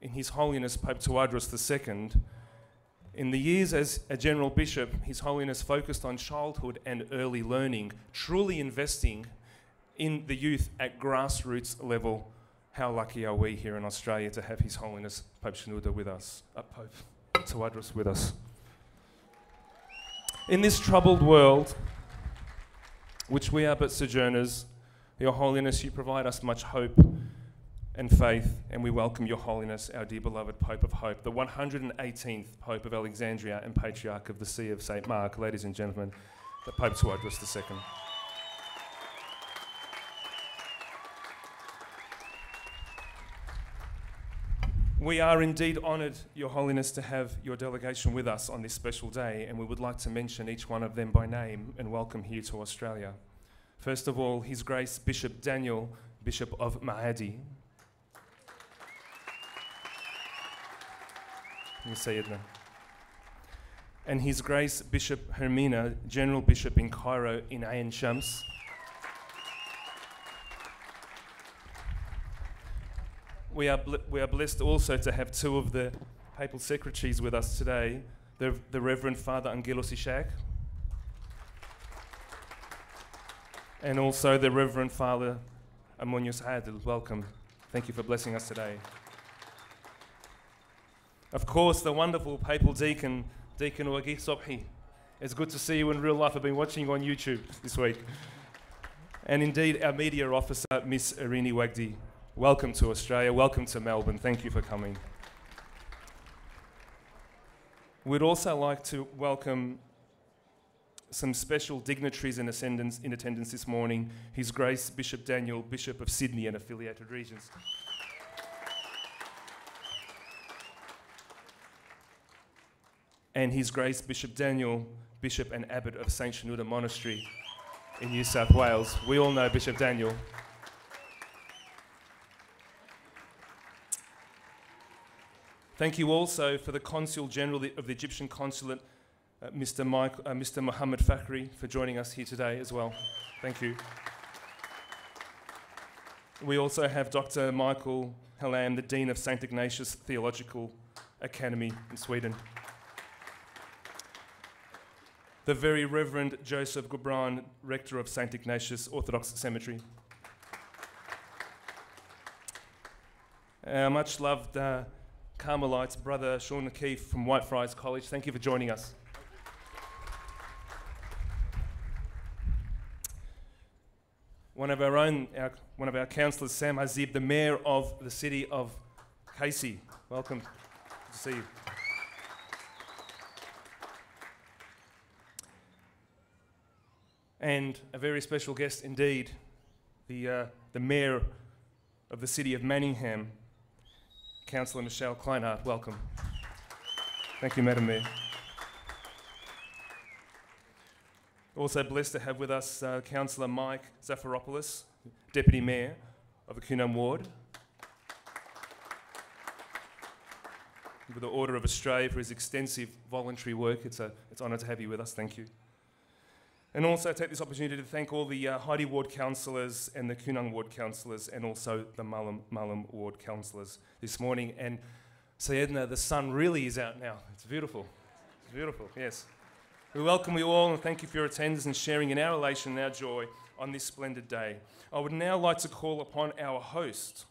In His Holiness Pope Tawadros II, in the years as a General Bishop, His Holiness focused on childhood and early learning, truly investing in the youth at grassroots level. How lucky are we here in Australia to have His Holiness Pope Shenouda with us, Pope Tawadros with us. In this troubled world, which we are but sojourners, Your Holiness, You provide us much hope and faith, and we welcome Your Holiness, our dear beloved Pope of Hope, the 118th Pope of Alexandria and Patriarch of the See of St. Mark, ladies and gentlemen, the Pope Tawadros II. We are indeed honoured, Your Holiness, to have your delegation with us on this special day, and we would like to mention each one of them by name and welcome here to Australia. First of all, His Grace Bishop Daniel, Bishop of Mahadi. And His Grace Bishop Hermina, General Bishop in Cairo in Ain Shams. We are blessed also to have 2 of the papal secretaries with us today, the Reverend Father Angelos Ishak, and also the Reverend Father Amonius Adil. Welcome. Thank you for blessing us today. Of course, the wonderful papal deacon, Deacon Wagith Sobhi. It's good to see you in real life. I've been watching you on YouTube this week. And indeed, our media officer, Miss Irini Wagdi. Welcome to Australia, welcome to Melbourne, thank you for coming. We'd also like to welcome some special dignitaries in attendance this morning. His Grace Bishop Daniel, Bishop of Sydney and affiliated regions. And His Grace Bishop Daniel, Bishop and Abbot of St. Shenouda Monastery in New South Wales. We all know Bishop Daniel. Thank you also for the Consul General of the Egyptian Consulate, Mr. Mohammed Fakhri, for joining us here today as well. Thank you. We also have Dr. Michael Hallam, the Dean of St. Ignatius Theological Academy in Sweden. The Very Reverend Joseph Gubran, Rector of St. Ignatius Orthodox Cemetery. Our much loved Carmelites, Brother Sean O'Keefe from Whitefriars College. Thank you for joining us. One of our councillors, Sam Hazib, the Mayor of the City of Casey. Welcome. Good to see you. And a very special guest indeed, the Mayor of the City of Manningham, Councillor Michelle Kleinhardt. Welcome. Thank you, Madam Mayor. Also blessed to have with us Councillor Mike Zafiropoulos, Deputy Mayor of the Keynote Ward, with the Order of Australia for his extensive voluntary work. It's an honour to have you with us. Thank you. And also take this opportunity to thank all the Heidi Ward councillors and the Kunung Ward councillors and also the Mullum Ward councillors this morning. And Sayedna, the sun really is out now. It's beautiful. It's beautiful, yes. We welcome you all and thank you for your attendance and sharing in our elation and our joy on this splendid day. I would now like to call upon our host,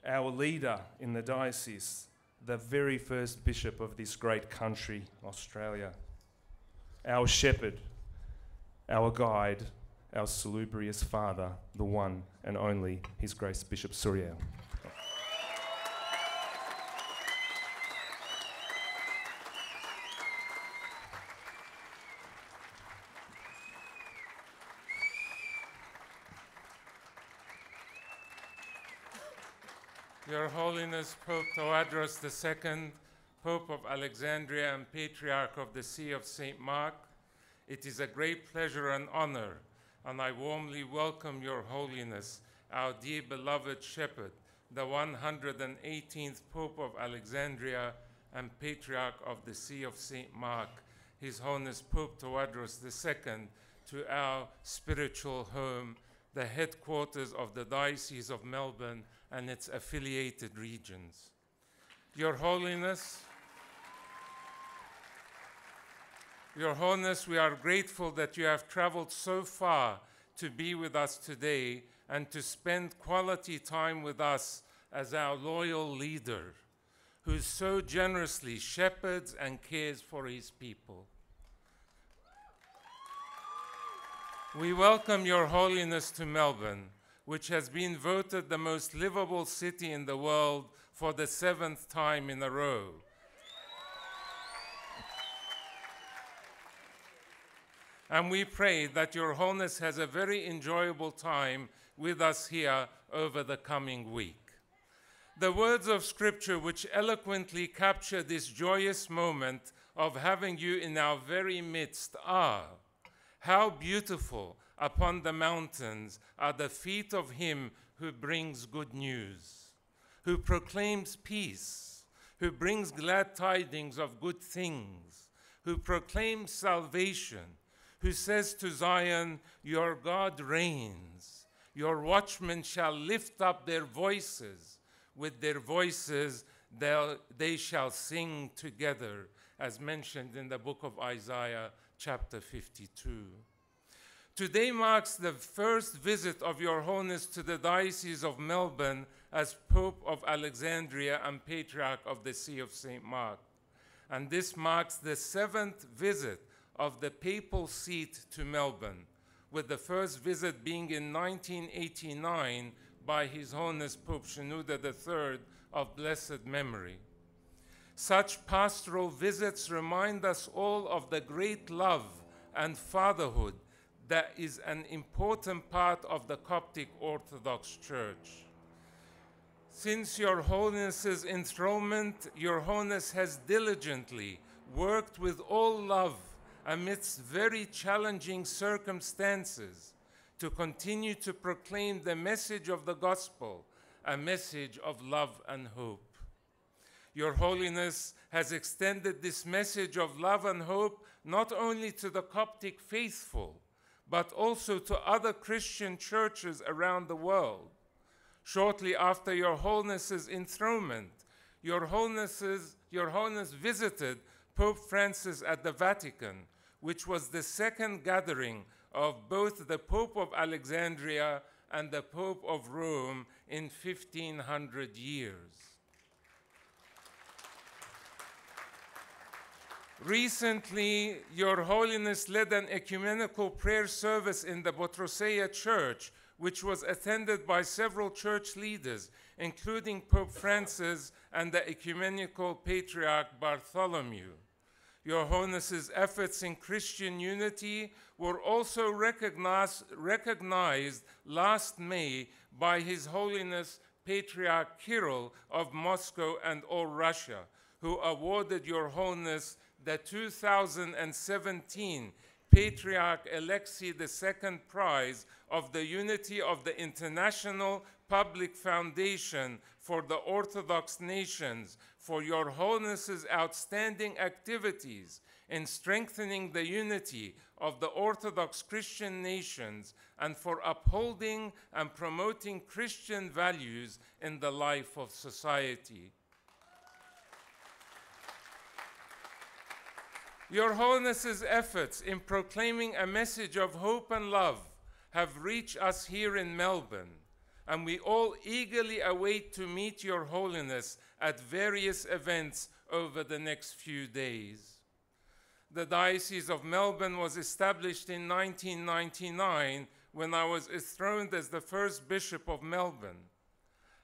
our leader in the diocese, the very first bishop of this great country, Australia, our shepherd, our guide, our salubrious father, the one and only His Grace Bishop Suriel. Your Holiness Pope Tawadros II, Pope of Alexandria and Patriarch of the See of St. Mark, it is a great pleasure and honor, and I warmly welcome Your Holiness, our dear beloved Shepherd, the 118th Pope of Alexandria and Patriarch of the See of St. Mark, His Holiness Pope Tawadros II, to our spiritual home, the headquarters of the Diocese of Melbourne and its affiliated regions. Your Holiness, we are grateful that you have traveled so far to be with us today and to spend quality time with us as our loyal leader, who so generously shepherds and cares for his people. We welcome Your Holiness to Melbourne, which has been voted the most livable city in the world for the 7th time in a row. And we pray that Your Holiness has a very enjoyable time with us here over the coming week. The words of Scripture which eloquently capture this joyous moment of having you in our very midst are, "How beautiful upon the mountains are the feet of him who brings good news, who proclaims peace, who brings glad tidings of good things, who proclaims salvation, who says to Zion, your God reigns. Your watchmen shall lift up their voices. With their voices they shall sing together," as mentioned in the book of Isaiah, chapter 52. Today marks the first visit of Your Holiness to the Diocese of Melbourne as Pope of Alexandria and Patriarch of the See of St. Mark. And this marks the 7th visit of the papal seat to Melbourne, with the first visit being in 1989 by His Holiness Pope Shenouda III of blessed memory. Such pastoral visits remind us all of the great love and fatherhood that is an important part of the Coptic Orthodox Church. Since Your Holiness's enthronement, Your Holiness has diligently worked with all love amidst very challenging circumstances to continue to proclaim the message of the gospel, a message of love and hope. Your Holiness has extended this message of love and hope not only to the Coptic faithful, but also to other Christian churches around the world. Shortly after Your Holiness's enthronement, Your Holiness visited Pope Francis at the Vatican, which was the second gathering of both the Pope of Alexandria and the Pope of Rome in 1500 years. Recently, Your Holiness led an ecumenical prayer service in the Botrosea Church, which was attended by several church leaders, including Pope Francis and the ecumenical Patriarch Bartholomew. Your Holiness's efforts in Christian unity were also recognized last May by His Holiness Patriarch Kirill of Moscow and all Russia, who awarded Your Holiness the 2017 Patriarch Alexei II Prize of the Unity of the International Public Foundation for the Orthodox Nations for Your Holiness's outstanding activities in strengthening the unity of the Orthodox Christian nations and for upholding and promoting Christian values in the life of society. Your Holiness's efforts in proclaiming a message of hope and love have reached us here in Melbourne, and we all eagerly await to meet Your Holiness at various events over the next few days. The Diocese of Melbourne was established in 1999 when I was enthroned as the first Bishop of Melbourne.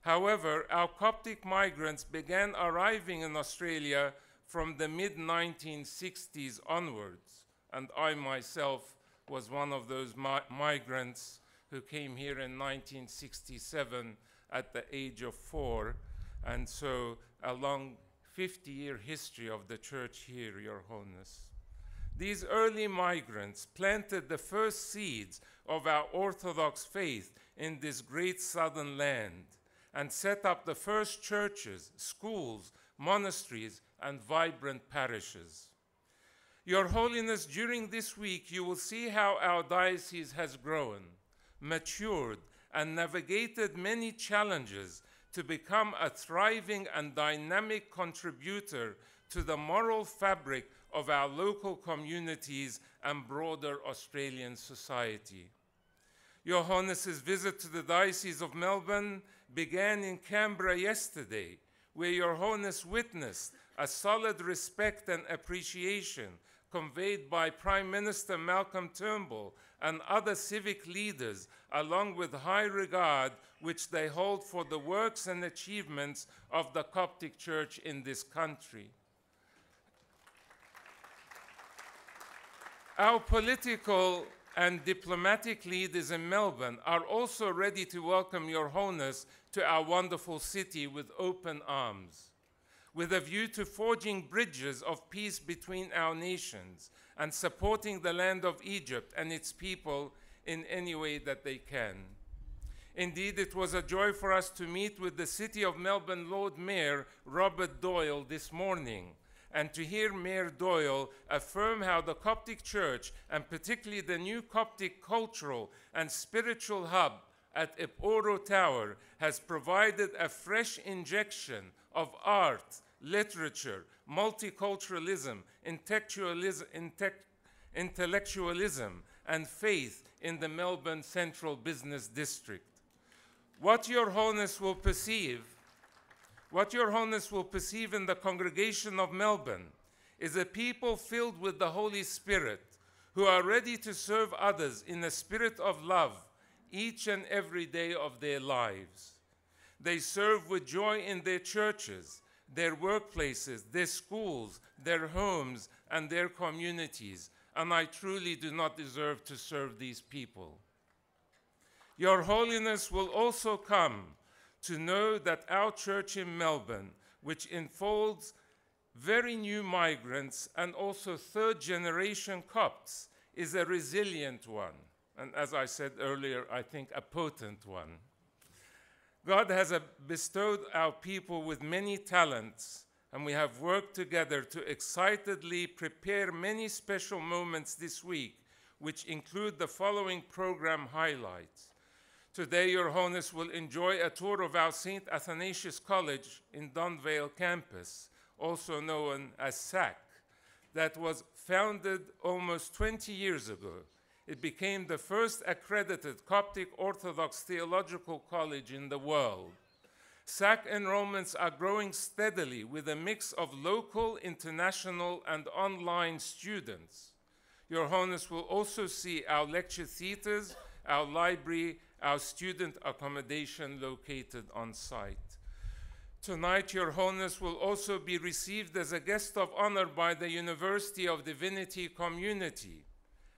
However, our Coptic migrants began arriving in Australia from the mid-1960s onwards, and I myself was one of those migrants who came here in 1967 at the age of 4, and so a long 50-year history of the Church here, Your Holiness. These early migrants planted the first seeds of our Orthodox faith in this great southern land and set up the first churches, schools, monasteries, and vibrant parishes. Your Holiness, during this week, you will see how our diocese has grown, matured, and navigated many challenges to become a thriving and dynamic contributor to the moral fabric of our local communities and broader Australian society. Your Holiness's visit to the Diocese of Melbourne began in Canberra yesterday, where Your Holiness witnessed a solid respect and appreciation conveyed by Prime Minister Malcolm Turnbull and other civic leaders, along with high regard which they hold for the works and achievements of the Coptic Church in this country. Our political and diplomatic leaders in Melbourne are also ready to welcome Your Holiness to our wonderful city with open arms, with a view to forging bridges of peace between our nations and supporting the land of Egypt and its people in any way that they can. Indeed, it was a joy for us to meet with the City of Melbourne Lord Mayor Robert Doyle this morning, and to hear Mayor Doyle affirm how the Coptic Church, and particularly the new Coptic cultural and spiritual hub at Eporo Tower, has provided a fresh injection of art, literature, multiculturalism, intellectualism, and faith in the Melbourne Central Business District. What Your Holiness will perceive in the congregation of Melbourne is a people filled with the Holy Spirit who are ready to serve others in a spirit of love each and every day of their lives. They serve with joy in their churches, their workplaces, their schools, their homes, and their communities, and I truly do not deserve to serve these people. Your Holiness will also come to know that our church in Melbourne, which enfolds very new migrants and also third-generation Copts, is a resilient one, and as I said earlier, I think a potent one. God has bestowed our people with many talents, and we have worked together to excitedly prepare many special moments this week, which include the following program highlights. Today, Your Holiness will enjoy a tour of our St. Athanasius College in Dunvale campus, also known as SAC, that was founded almost 20 years ago. It became the first accredited Coptic Orthodox Theological College in the world. SAC enrollments are growing steadily with a mix of local, international, and online students. Your Holiness will also see our lecture theaters, our library, our student accommodation located on site. Tonight, Your Holiness will also be received as a guest of honor by the University of Divinity community.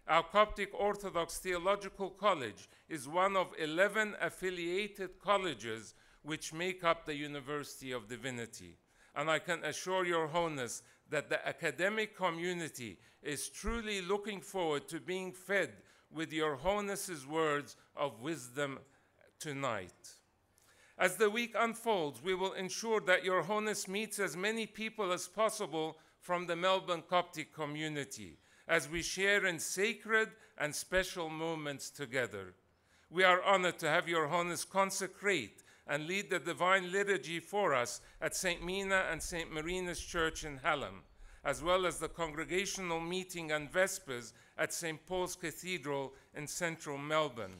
Our Coptic Orthodox Theological College is one of 11 affiliated colleges which make up the University of Divinity. And I can assure Your Holiness that the academic community is truly looking forward to being fed with Your Holiness's words of wisdom tonight. As the week unfolds, we will ensure that Your Holiness meets as many people as possible from the Melbourne Coptic community as we share in sacred and special moments together. We are honored to have Your Holiness consecrate and lead the Divine Liturgy for us at St. Mina and St. Marina's Church in Hallam, as well as the congregational meeting and Vespers at St. Paul's Cathedral in central Melbourne.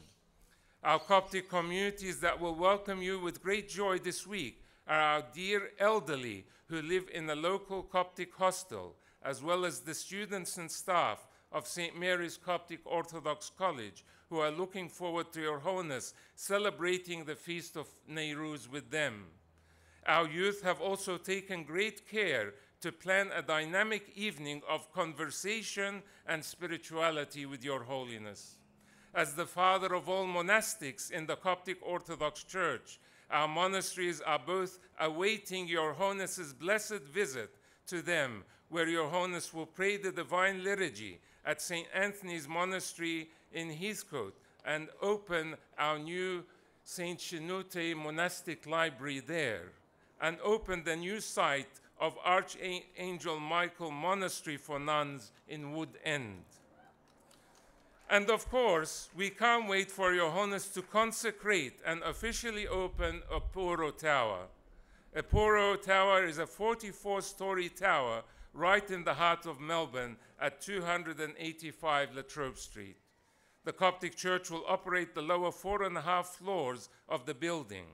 Our Coptic communities that will welcome you with great joy this week are our dear elderly who live in the local Coptic hostel, as well as the students and staff of St. Mary's Coptic Orthodox College, who are looking forward to Your Holiness celebrating the Feast of Nayrouz with them. Our youth have also taken great care to plan a dynamic evening of conversation and spirituality with Your Holiness. As the father of all monastics in the Coptic Orthodox Church, our monasteries are both awaiting Your Holiness's blessed visit to them, where Your Holiness will pray the Divine Liturgy at St. Anthony's Monastery in Heathcote and open our new St. Chinute Monastic Library there, and open the new site of Archangel Michael Monastery for Nuns in Wood End. And of course, we can't wait for Your Holiness to consecrate and officially open Aporo Tower. Aporo Tower is a 44-story tower right in the heart of Melbourne at 285 La Trobe Street. The Coptic Church will operate the lower 4.5 floors of the building.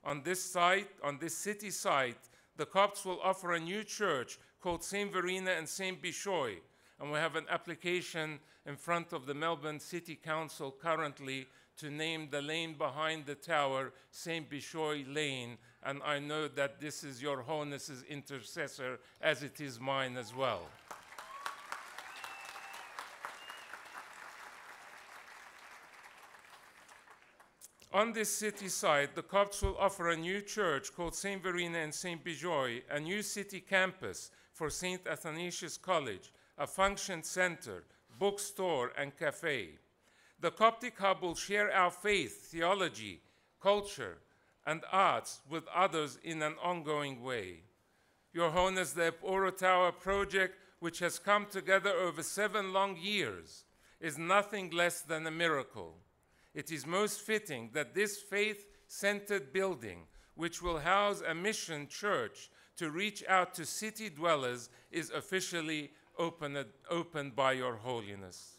On this site, on this city site, the Copts will offer a new church called St. Verena and St. Bishoy, and we have an application in front of the Melbourne City Council currently to name the lane behind the tower St. Bishoy Lane, and I know that this is Your Holiness's intercessor, as it is mine as well. On this city site, the Copts will offer a new church called St. Verena and St. Bishoy, a new city campus for St. Athanasius College, a function center, bookstore, and cafe. The Coptic Hub will share our faith, theology, culture, and arts with others in an ongoing way. Your Holiness, the Aporo Tower project, which has come together over 7 long years, is nothing less than a miracle. It is most fitting that this faith-centered building, which will house a mission church to reach out to city dwellers, is officially opened by Your Holiness.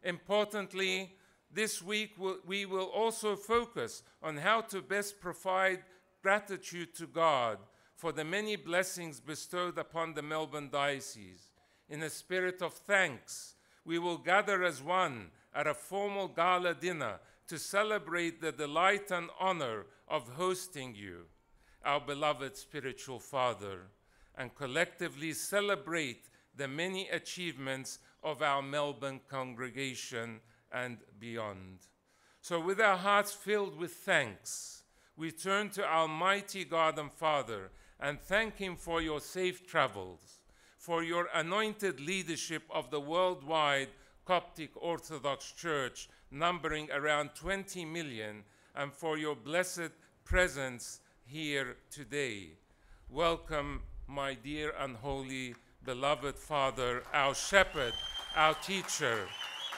Importantly, this week we will also focus on how to best provide gratitude to God for the many blessings bestowed upon the Melbourne Diocese. In a spirit of thanks, we will gather as one at a formal gala dinner to celebrate the delight and honor of hosting you, our beloved spiritual Father, and collectively celebrate the many achievements of our Melbourne congregation and beyond. So with our hearts filled with thanks, we turn to our mighty God and Father and thank Him for your safe travels, for your anointed leadership of the worldwide Coptic Orthodox Church, numbering around 20 million, and for your blessed presence here today. Welcome, my dear and holy beloved Father, our shepherd, our teacher,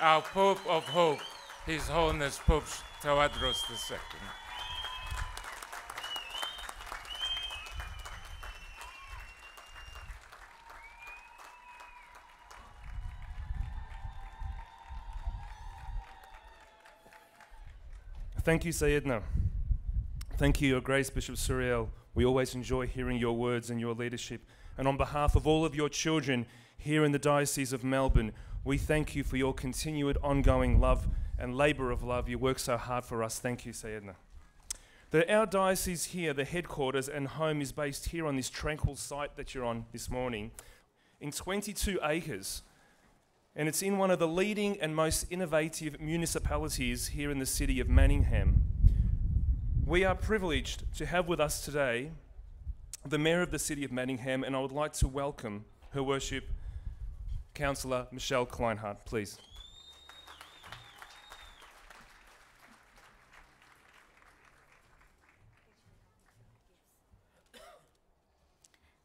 our Pope of Hope, His Holiness Pope Tawadros II. Thank you, Sayedna. Thank you, Your Grace, Bishop Suriel. We always enjoy hearing your words and your leadership. And on behalf of all of your children here in the Diocese of Melbourne, we thank you for your continued ongoing love and labour of love. You work so hard for us. Thank you, Sayedna. Our diocese here, the headquarters and home, is based here on this tranquil site that you're on this morning in 22 acres. And it's in one of the leading and most innovative municipalities here in the city of Manningham. We are privileged to have with us today the Mayor of the City of Manningham, and I would like to welcome Her Worship, Councillor Michelle Kleinhardt, please.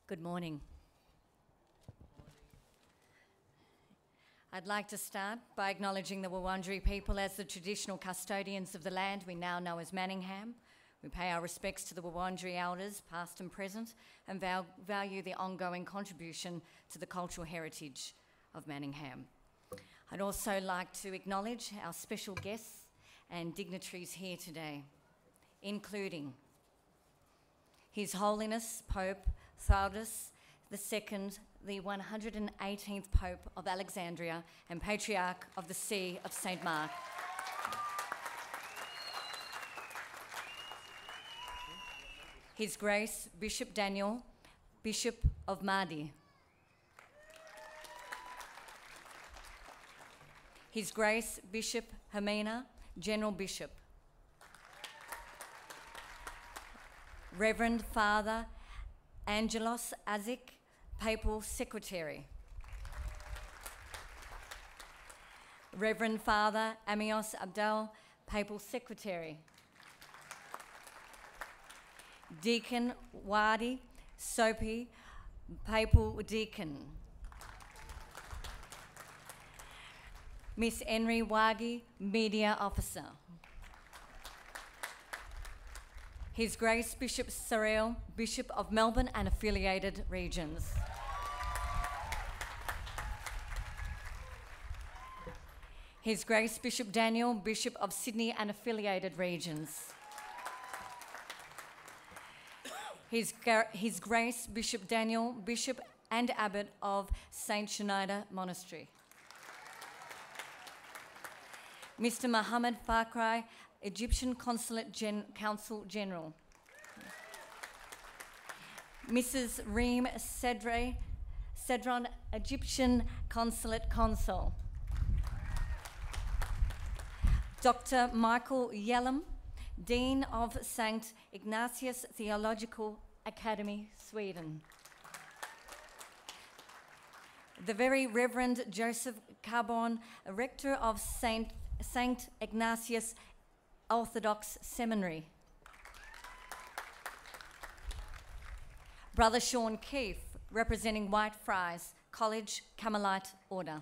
Good morning. I'd like to start by acknowledging the Wurundjeri people as the traditional custodians of the land we now know as Manningham. We pay our respects to the Wurundjeri elders, past and present, and value their ongoing contribution to the cultural heritage of Manningham. I'd also like to acknowledge our special guests and dignitaries here today, including His Holiness Pope Theodorus II, the 118th Pope of Alexandria and Patriarch of the See of St. Mark. His Grace Bishop Daniel, Bishop of Mahdi. His Grace Bishop Hermina, General Bishop. Reverend Father Angelos Azik, Papal Secretary. Reverend Father Amios Abdel, Papal Secretary. Deacon Wadi Sopi, Papal Deacon. Miss Henry Wagi, Media Officer. His Grace Bishop Suriel, Bishop of Melbourne and affiliated regions. His Grace Bishop Daniel, Bishop of Sydney and affiliated regions. His Grace Bishop Daniel, Bishop and Abbot of St. Shenida Monastery. Mr. Mohammed Fakhrai, Egyptian Consulate Counsel General. Mrs. Reem Sedron, Egyptian Consulate Consul. Dr. Michael Yellem, Dean of St. Ignatius Theological Academy, Sweden. The Very Reverend Joseph Carbon, Rector of St. Ignatius Orthodox Seminary. Brother Sean Keefe, representing Whitefriars College Carmelite Order.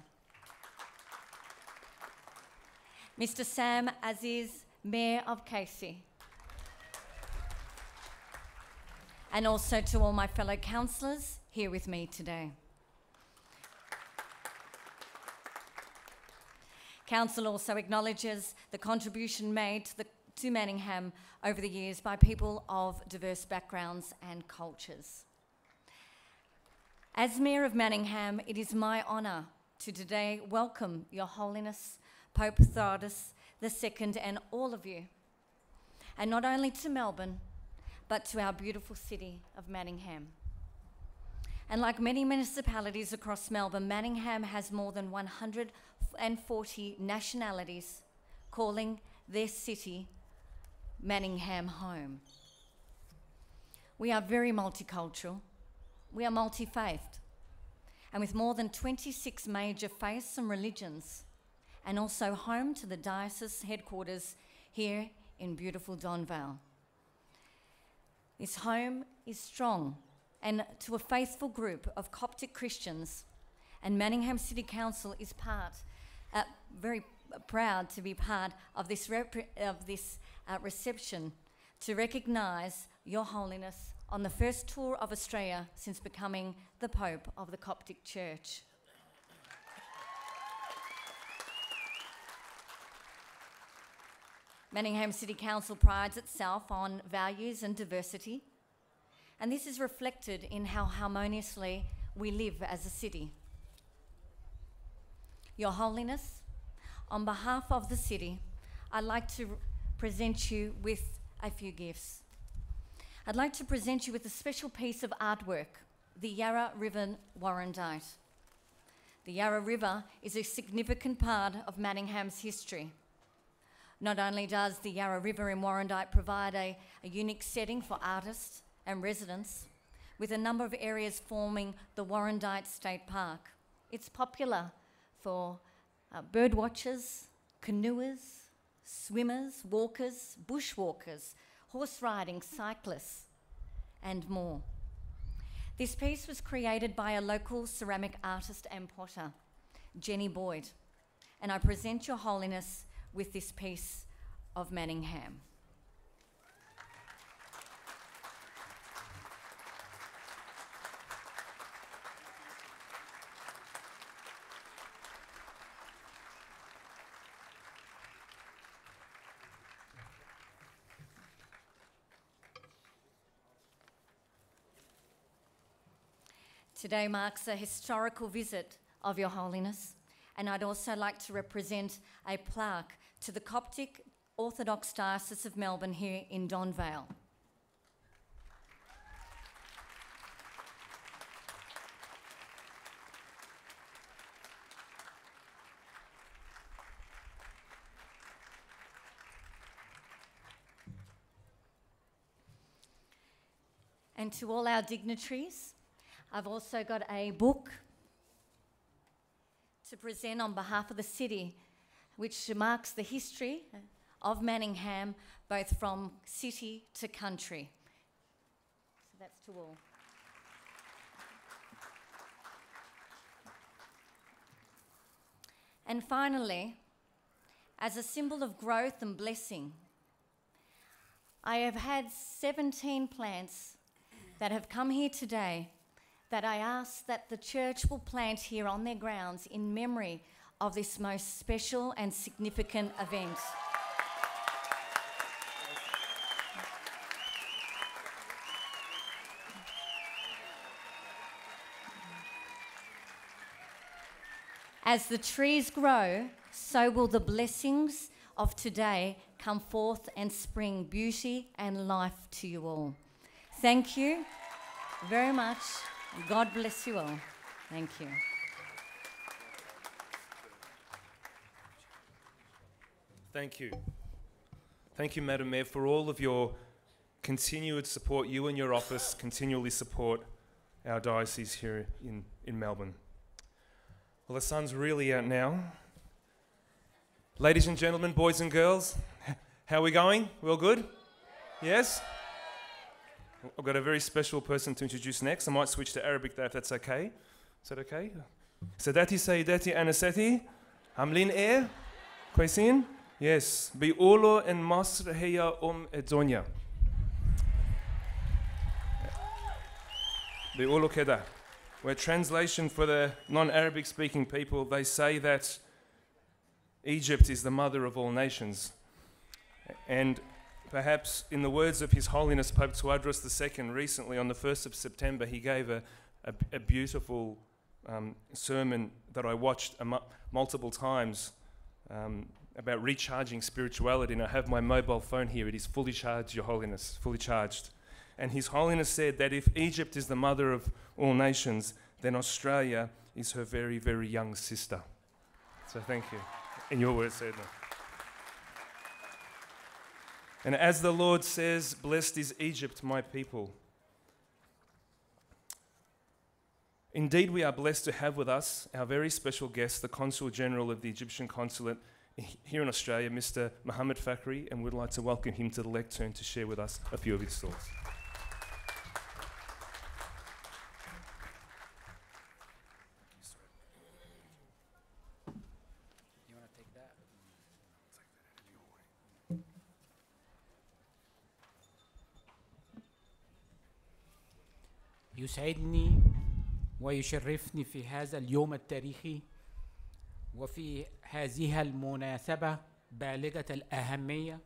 Mr. Sam Aziz, Mayor of Casey. And also to all my fellow councillors here with me today. Council also acknowledges the contribution made to Manningham over the years by people of diverse backgrounds and cultures. As Mayor of Manningham, it is my honour to today welcome Your Holiness Pope Theodorus II and all of you, and not only to Melbourne, but to our beautiful city of Manningham. And like many municipalities across Melbourne, Manningham has more than 140 nationalities calling their city Manningham home. We are very multicultural, we are multi-faithed, and with more than 26 major faiths and religions, and also home to the diocese headquarters here in beautiful Don Vale. This home is strong, and to a faithful group of Coptic Christians, and Manningham City Council is very proud to be part of this reception to recognise Your Holiness on the first tour of Australia since becoming the Pope of the Coptic Church. Manningham City Council prides itself on values and diversity, and this is reflected in how harmoniously we live as a city. Your Holiness, on behalf of the city, I'd like to present you with a few gifts. I'd like to present you with a special piece of artwork, the Yarra River Warrandyte. The Yarra River is a significant part of Manningham's history. Not only does the Yarra River in Warrandyte provide a unique setting for artists and residents, with a number of areas forming the Warrandyte State Park, it's popular for bird watchers, canoers, swimmers, walkers, bushwalkers, horse riding, cyclists, and more. This piece was created by a local ceramic artist and potter, Jenny Boyd, and I present Your Holiness with this piece of Manningham. Today marks a historical visit of Your Holiness, and I'd also like to represent a plaque to the Coptic Orthodox Diocese of Melbourne here in Don Vale. And to all our dignitaries, I've also got a book to present on behalf of the city, which marks the history of Manningham, both from city to country. So that's to all. And finally, as a symbol of growth and blessing, I have had 17 plants that have come here today that I ask that the church will plant here on their grounds in memory of this most special and significant event. As the trees grow, so will the blessings of today come forth and spring beauty and life to you all. Thank you very much. God bless you all. Thank you. Thank you. Thank you, Madam Mayor, for all of your continued support. You and your office continually support our diocese here in Melbourne. Well, the sun's really out now. Ladies and gentlemen, boys and girls, how are we going? We all good? Yes? I've got a very special person to introduce next. I might switch to Arabic there if that's okay. Is that okay? سادتي سيداتي أنساتي عاملين إيه؟ كويسين؟ Yes. بيقولوا إن مصر هي الدنيا. بيقولوا كده. Where translation for the non-Arabic speaking people, they say that Egypt is the mother of all nations. And perhaps in the words of His Holiness Pope Tawadros II, recently on the 1st of September, he gave a beautiful sermon that I watched multiple times about recharging spirituality. And I have my mobile phone here. It is fully charged, Your Holiness, fully charged. And His Holiness said that if Egypt is the mother of all nations, then Australia is her very, very young sister. So thank you. In your words, Edna. And as the Lord says, blessed is Egypt, my people. Indeed, we are blessed to have with us our very special guest, the Consul General of the Egyptian Consulate here in Australia, Mr. Mohammed Fakhri, and we'd like to welcome him to the lectern to share with us a few of his thoughts. يسعدني ويشرفني في هذا اليوم التاريخي وفي هذه المناسبة بالغة الأهمية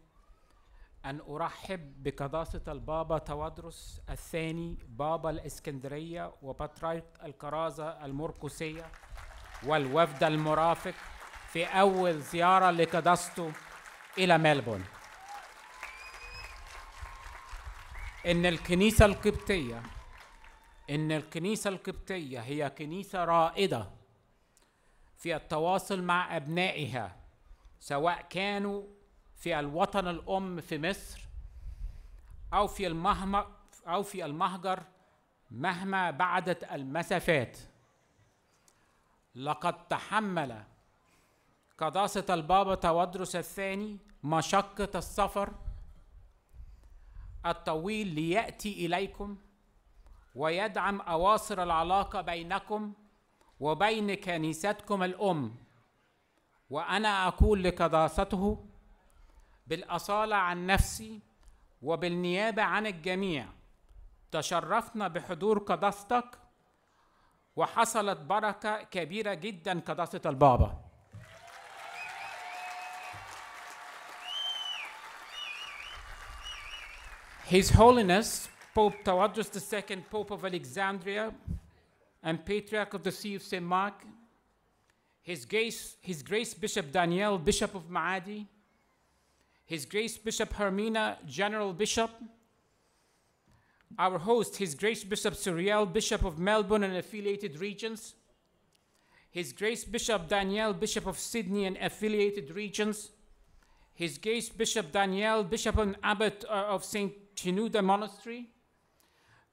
أن أرحب بقداسة البابا توادرس الثاني بابا الإسكندرية وبطريرك الكرازة المرقسية والوفد المرافق في أول زيارة لقداسته إلى ملبورن. إن الكنيسة القبطية هي كنيسة رائدة في التواصل مع أبنائها، سواء كانوا في الوطن الأم في مصر أو في المهجر مهما بعدت المسافات. لقد تحمل قداسة البابا تودرس الثاني مشقة السفر الطويل ليأتي إليكم ويدعم أواصر العلاقة بينكم وبين كنيستكم الأم. وأنا أقول لقداسته بالأصالة عن نفسي وبالنيابة عن الجميع، تشرفنا بحضور قداستك وحصلت بركة كبيرة جدا قداسة البابا. His Holiness Pope Tawadros II, Pope of Alexandria and Patriarch of the See of St. Mark, His Grace Bishop Daniel, Bishop of Maadi, His Grace Bishop Hermina, General Bishop, our host, His Grace Bishop Suriel, Bishop of Melbourne and affiliated regions, His Grace Bishop Daniel, Bishop of Sydney and affiliated regions, His Grace Bishop Daniel, Bishop and Abbot of St. Chinuda Monastery,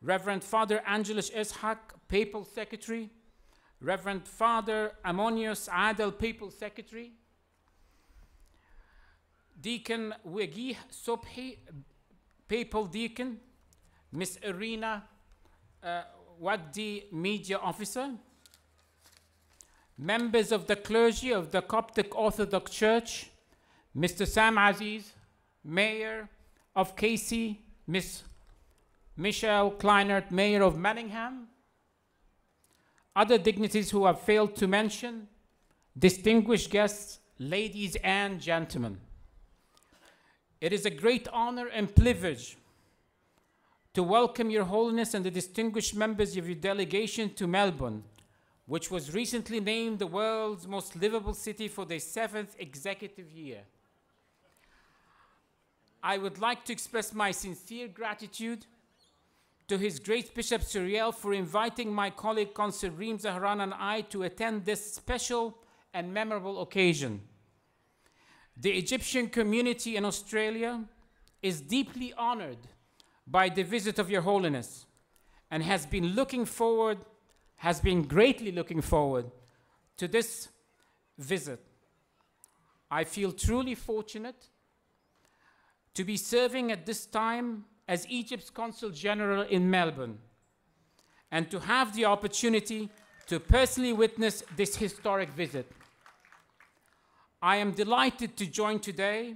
Reverend Father Angelus Ishaq, Papal Secretary, Reverend Father Ammonius Adel, Papal Secretary, Deacon Wagih Sobhi, Papal Deacon, Miss Irina Wagdi, Media Officer, members of the clergy of the Coptic Orthodox Church, Mr. Sam Aziz, Mayor of Casey, Miss Michelle Kleinert, Mayor of Manningham, other dignitaries who have failed to mention, distinguished guests, ladies and gentlemen. It is a great honor and privilege to welcome Your Holiness and the distinguished members of your delegation to Melbourne, which was recently named the world's most livable city for the 7th executive year. I would like to express my sincere gratitude to His Great Bishop Suriel for inviting my colleague Consul Reem Zahran and I to attend this special and memorable occasion. The Egyptian community in Australia is deeply honored by the visit of Your Holiness and has been greatly looking forward to this visit. I feel truly fortunate to be serving at this time as Egypt's Consul General in Melbourne and to have the opportunity to personally witness this historic visit. I am delighted to join today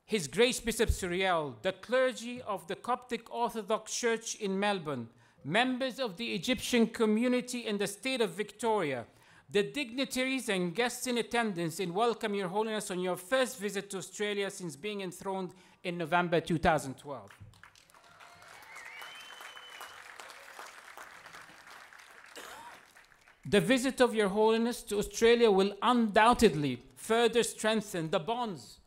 His Grace Bishop Suriel, the clergy of the Coptic Orthodox Church in Melbourne, members of the Egyptian community in the state of Victoria, the dignitaries and guests in attendance, and welcome Your Holiness on your first visit to Australia since being enthroned in November 2012. The visit of Your Holiness to Australia will undoubtedly further strengthen the bonds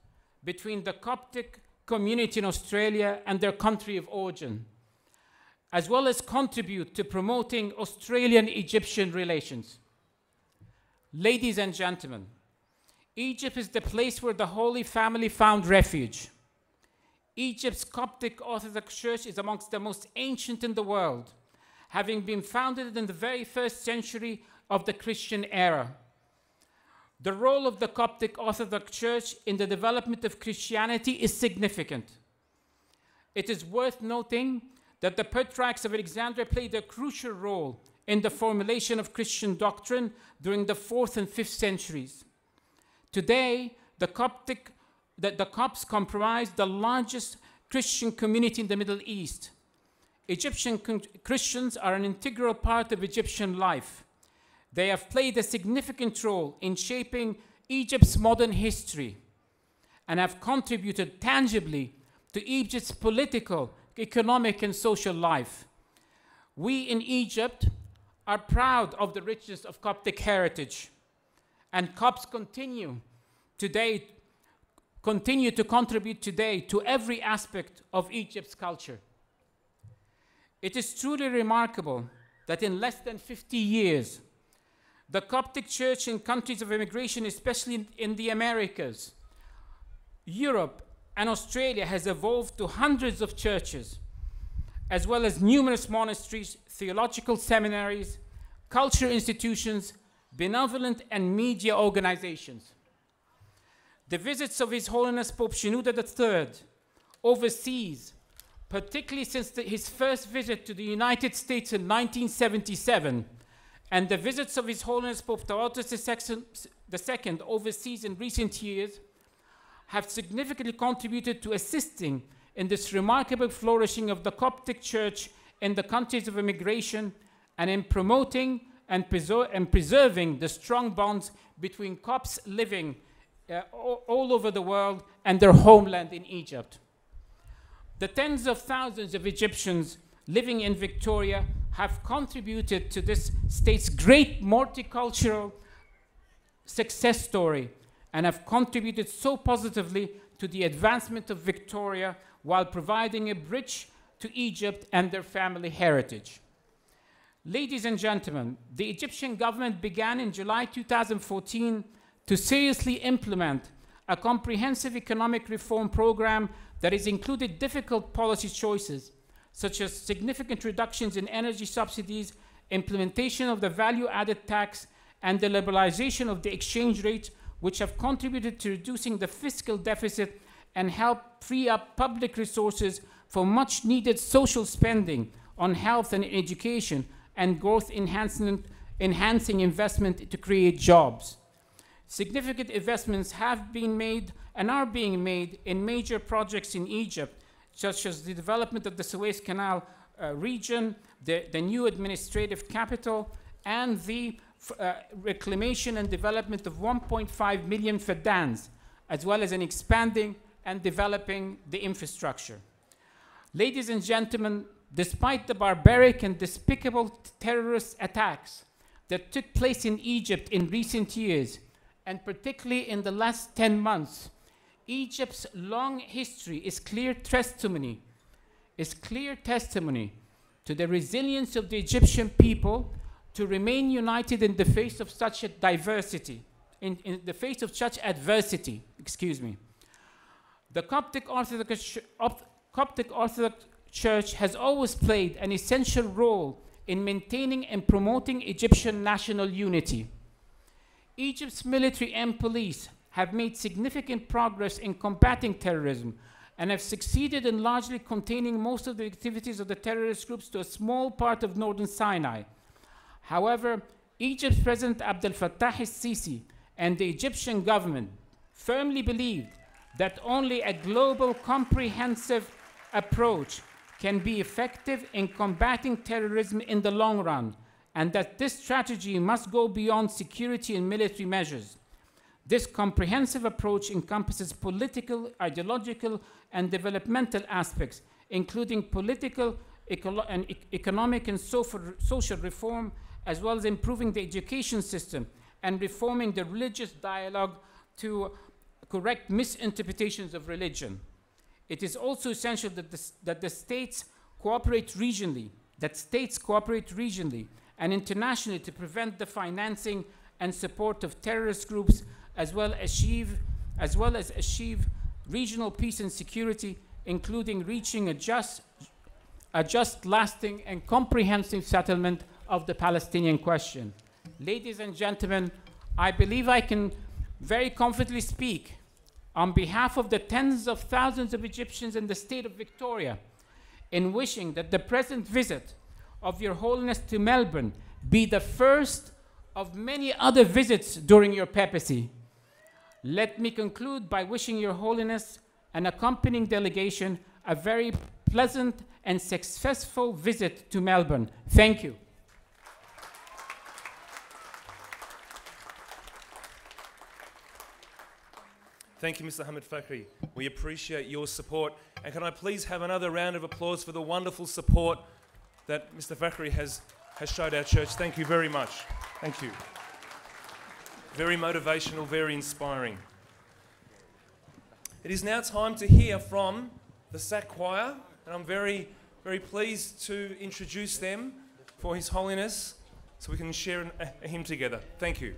between the Coptic community in Australia and their country of origin, as well as contribute to promoting Australian-Egyptian relations. Ladies and gentlemen, Egypt is the place where the Holy Family found refuge. Egypt's Coptic Orthodox Church is amongst the most ancient in the world, having been founded in the very first century of the Christian era. The role of the Coptic Orthodox Church in the development of Christianity is significant. It is worth noting that the Patriarchs of Alexandria played a crucial role in the formulation of Christian doctrine during the 4th and 5th centuries. Today, the Copts comprise the largest Christian community in the Middle East. Egyptian Christians are an integral part of Egyptian life. They have played a significant role in shaping Egypt's modern history and have contributed tangibly to Egypt's political, economic, and social life. We in Egypt are proud of the richness of Coptic heritage, and Copts continue to contribute today to every aspect of Egypt's culture. It is truly remarkable that in less than 50 years, the Coptic Church in countries of immigration, especially in the Americas, Europe and Australia has evolved to hundreds of churches, as well as numerous monasteries, theological seminaries, cultural institutions, benevolent and media organizations. The visits of His Holiness Pope Shenouda III overseas, particularly since his first visit to the United States in 1977, and the visits of His Holiness Pope Theodosius II overseas in recent years, have significantly contributed to assisting in this remarkable flourishing of the Coptic Church in the countries of immigration, and in promoting and preserving the strong bonds between Copts living all over the world and their homeland in Egypt. The tens of thousands of Egyptians living in Victoria have contributed to this state's great multicultural success story, and have contributed so positively to the advancement of Victoria while providing a bridge to Egypt and their family heritage. Ladies and gentlemen, the Egyptian government began in July 2014 to seriously implement a comprehensive economic reform program that has included difficult policy choices, such as significant reductions in energy subsidies, implementation of the value-added tax, and the liberalization of the exchange rate, which have contributed to reducing the fiscal deficit and help free up public resources for much needed social spending on health and education and growth enhancing investment to create jobs. Significant investments have been made and are being made in major projects in Egypt, such as the development of the Suez Canal region, the new administrative capital, and the reclamation and development of 1.5 million fadans, as well as in expanding and developing the infrastructure. Ladies and gentlemen, despite the barbaric and despicable terrorist attacks that took place in Egypt in recent years, and particularly in the last 10 months, Egypt's long history is clear testimony to the resilience of the Egyptian people to remain united in the face of such a diversity, in the face of such adversity, excuse me. The Coptic Orthodox Church has always played an essential role in maintaining and promoting Egyptian national unity. Egypt's military and police have made significant progress in combating terrorism and have succeeded in largely containing most of the activities of the terrorist groups to a small part of northern Sinai. However, Egypt's President Abdel Fattah el-Sisi and the Egyptian government firmly believed that only a global comprehensive approach can be effective in combating terrorism in the long run, and that this strategy must go beyond security and military measures. This comprehensive approach encompasses political, ideological, and developmental aspects, including political, economic, and social reform, as well as improving the education system and reforming the religious dialogue to correct misinterpretations of religion. It is also essential that states cooperate regionally and internationally to prevent the financing and support of terrorist groups, as well as achieve regional peace and security, including reaching a just, lasting, and comprehensive settlement of the Palestinian question. Ladies and gentlemen, I believe I can very confidently speak on behalf of the tens of thousands of Egyptians in the state of Victoria in wishing that the present visit of Your Holiness to Melbourne be the first of many other visits during your papacy. Let me conclude by wishing Your Holiness and accompanying delegation a very pleasant and successful visit to Melbourne. Thank you. Thank you, Mr. Hamid Fakhri. We appreciate your support. And can I please have another round of applause for the wonderful support that Mr. Fakhri has showed our church. Thank you very much. Thank you. Very motivational, very inspiring. It is now time to hear from the SAC Choir, and I'm very, very pleased to introduce them for His Holiness so we can share a hymn together. Thank you.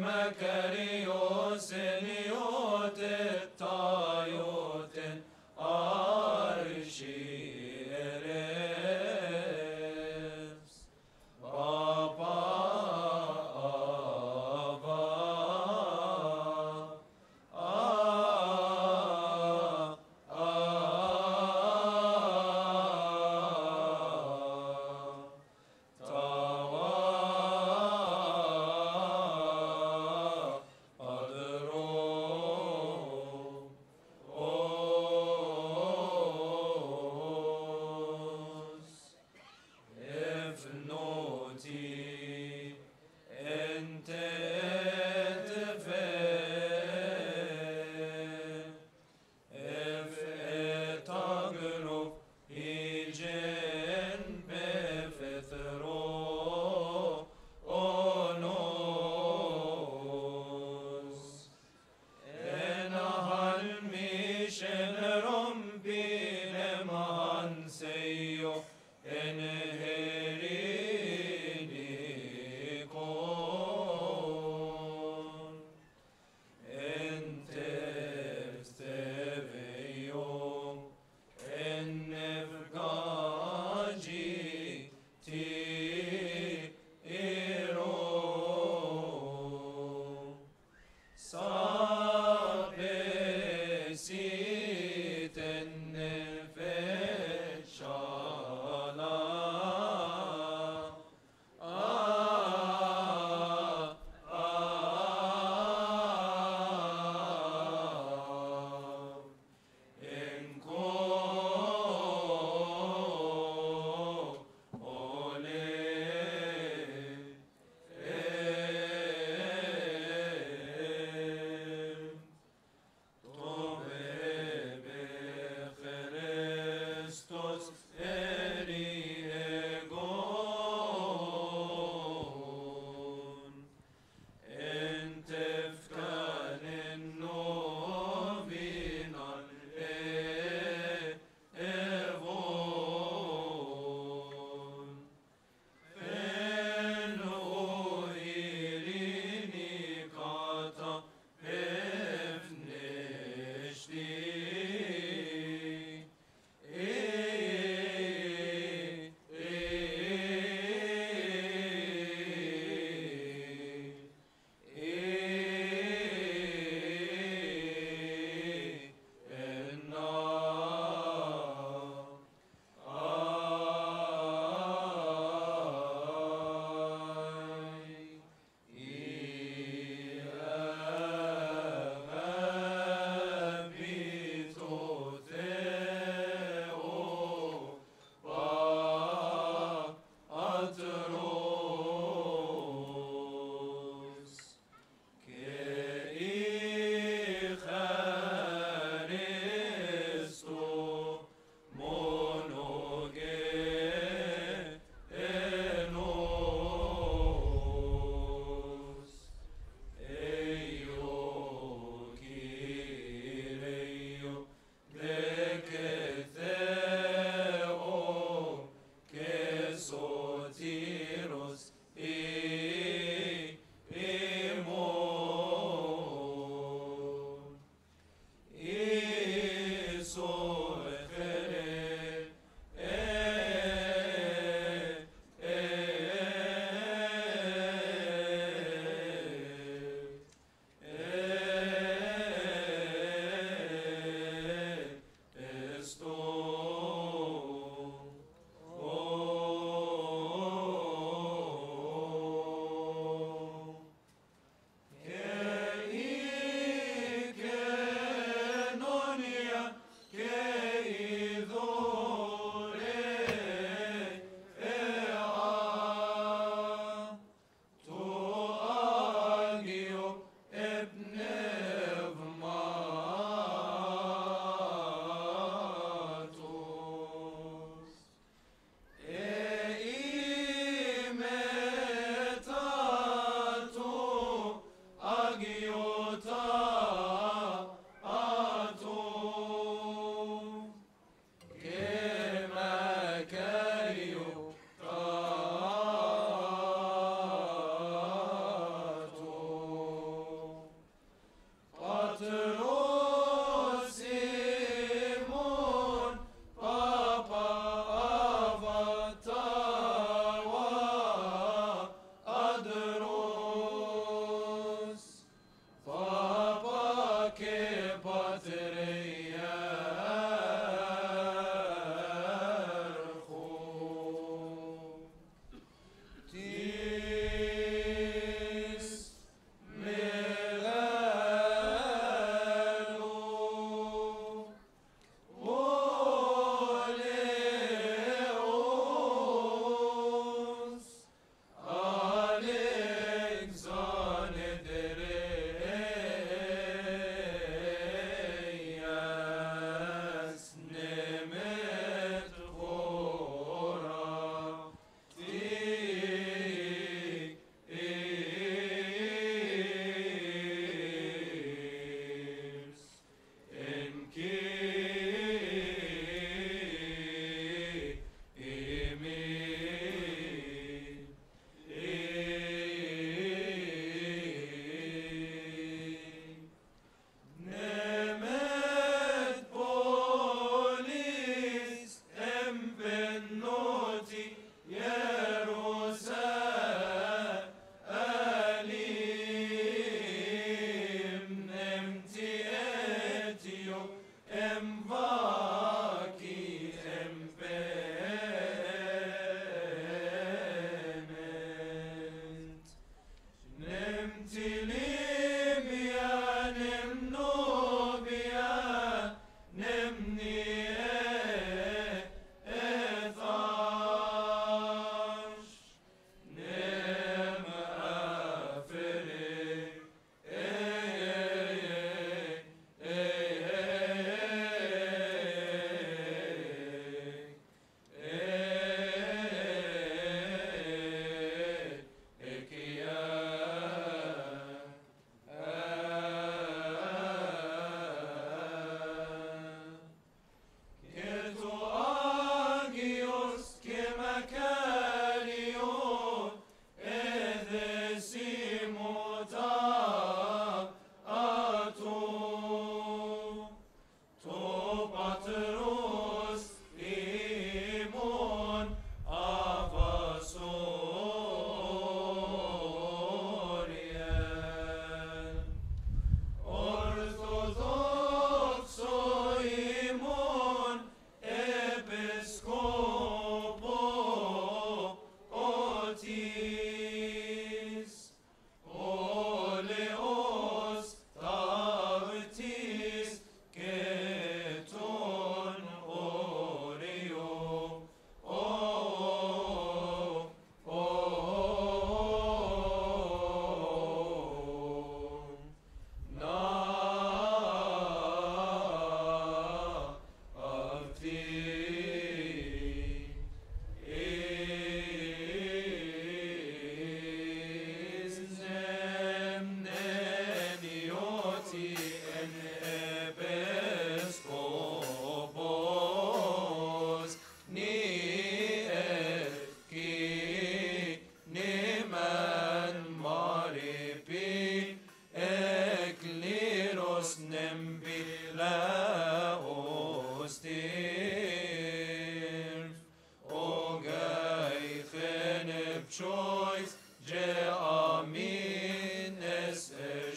Μακαριός ενιώτε ταϊώτεν αρχιερεύς. Παπα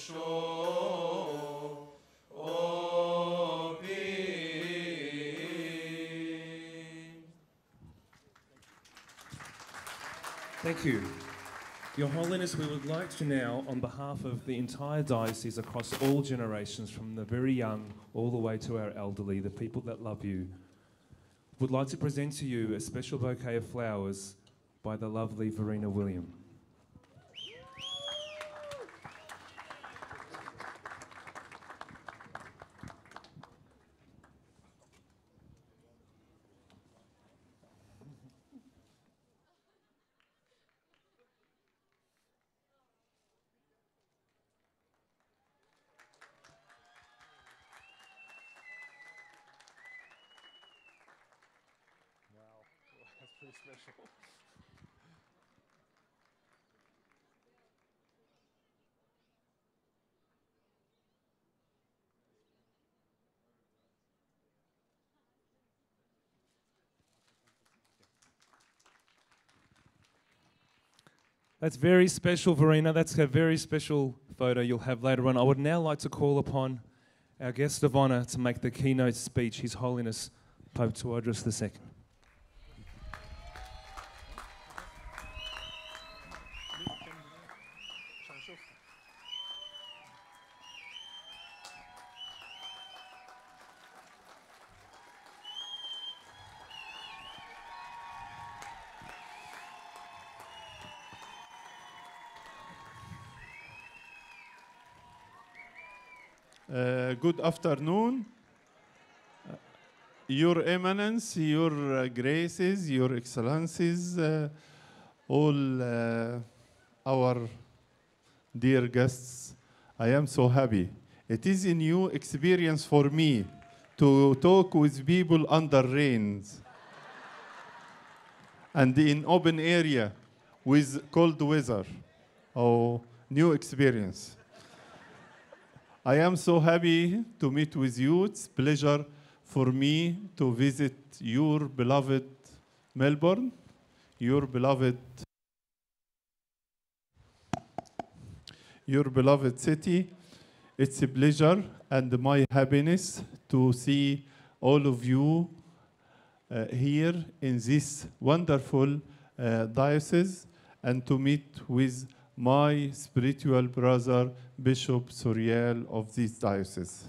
Thank you. Your Holiness, we would like to now, on behalf of the entire diocese across all generations, from the very young all the way to our elderly, the people that love you, would like to present to you a special bouquet of flowers by the lovely Verena William. That's pretty special. That's very special, Verena. That's a very special photo you'll have later on. I would now like to call upon our guest of honour to make the keynote speech, His Holiness Pope Tawadros II. Good afternoon. Your Eminence, Your Graces, Your Excellencies, all our dear guests, I am so happy. It is a new experience for me to talk with people under rains and in open area with cold weather. Oh, new experience. I am so happy to meet with you. It's a pleasure for me to visit your beloved Melbourne, your beloved city. It's a pleasure and my happiness to see all of you here in this wonderful diocese and to meet with my spiritual brother, Bishop Suriel of this diocese.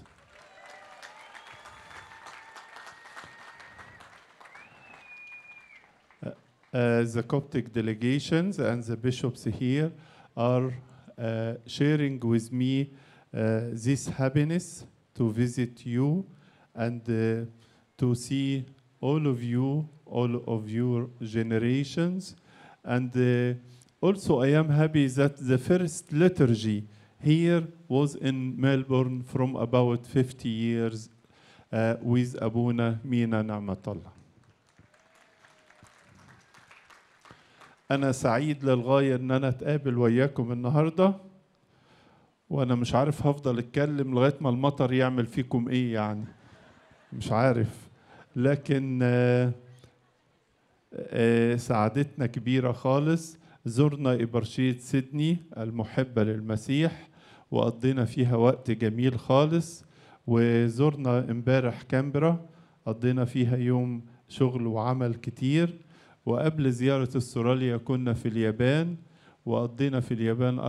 The Coptic delegations and the bishops here are sharing with me this happiness to visit you and to see all of you, all of your generations. And also I am happy that the first liturgy here was in Melbourne from about 50 years with Abuna Mina Na'matullah. أنا سعيد للغاية إن أنا أتقابل وياكم النهاردة وأنا مش عارف هفضل أتكلم لغاية ما المطر يعمل فيكم إيه يعني مش عارف لكن سعادتنا كبيرة خالص زرنا إبرشية سيدني المحبة للمسيح وقضينا فيها وقت جميل خالص وزرنا امبارح كامبرا قضينا فيها يوم شغل وعمل كتير وقبل زيارة السوراليا كنا في اليابان وقضينا في اليابان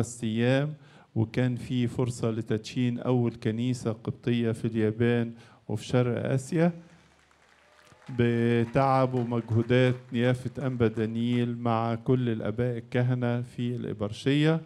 4-5 أيام وكان في فرصة لتدشين أول كنيسة قبطية في اليابان وفي شرق آسيا بتعب ومجهودات نيافة أنبا دانييل مع كل الآباء الكهنة في الإبرشية.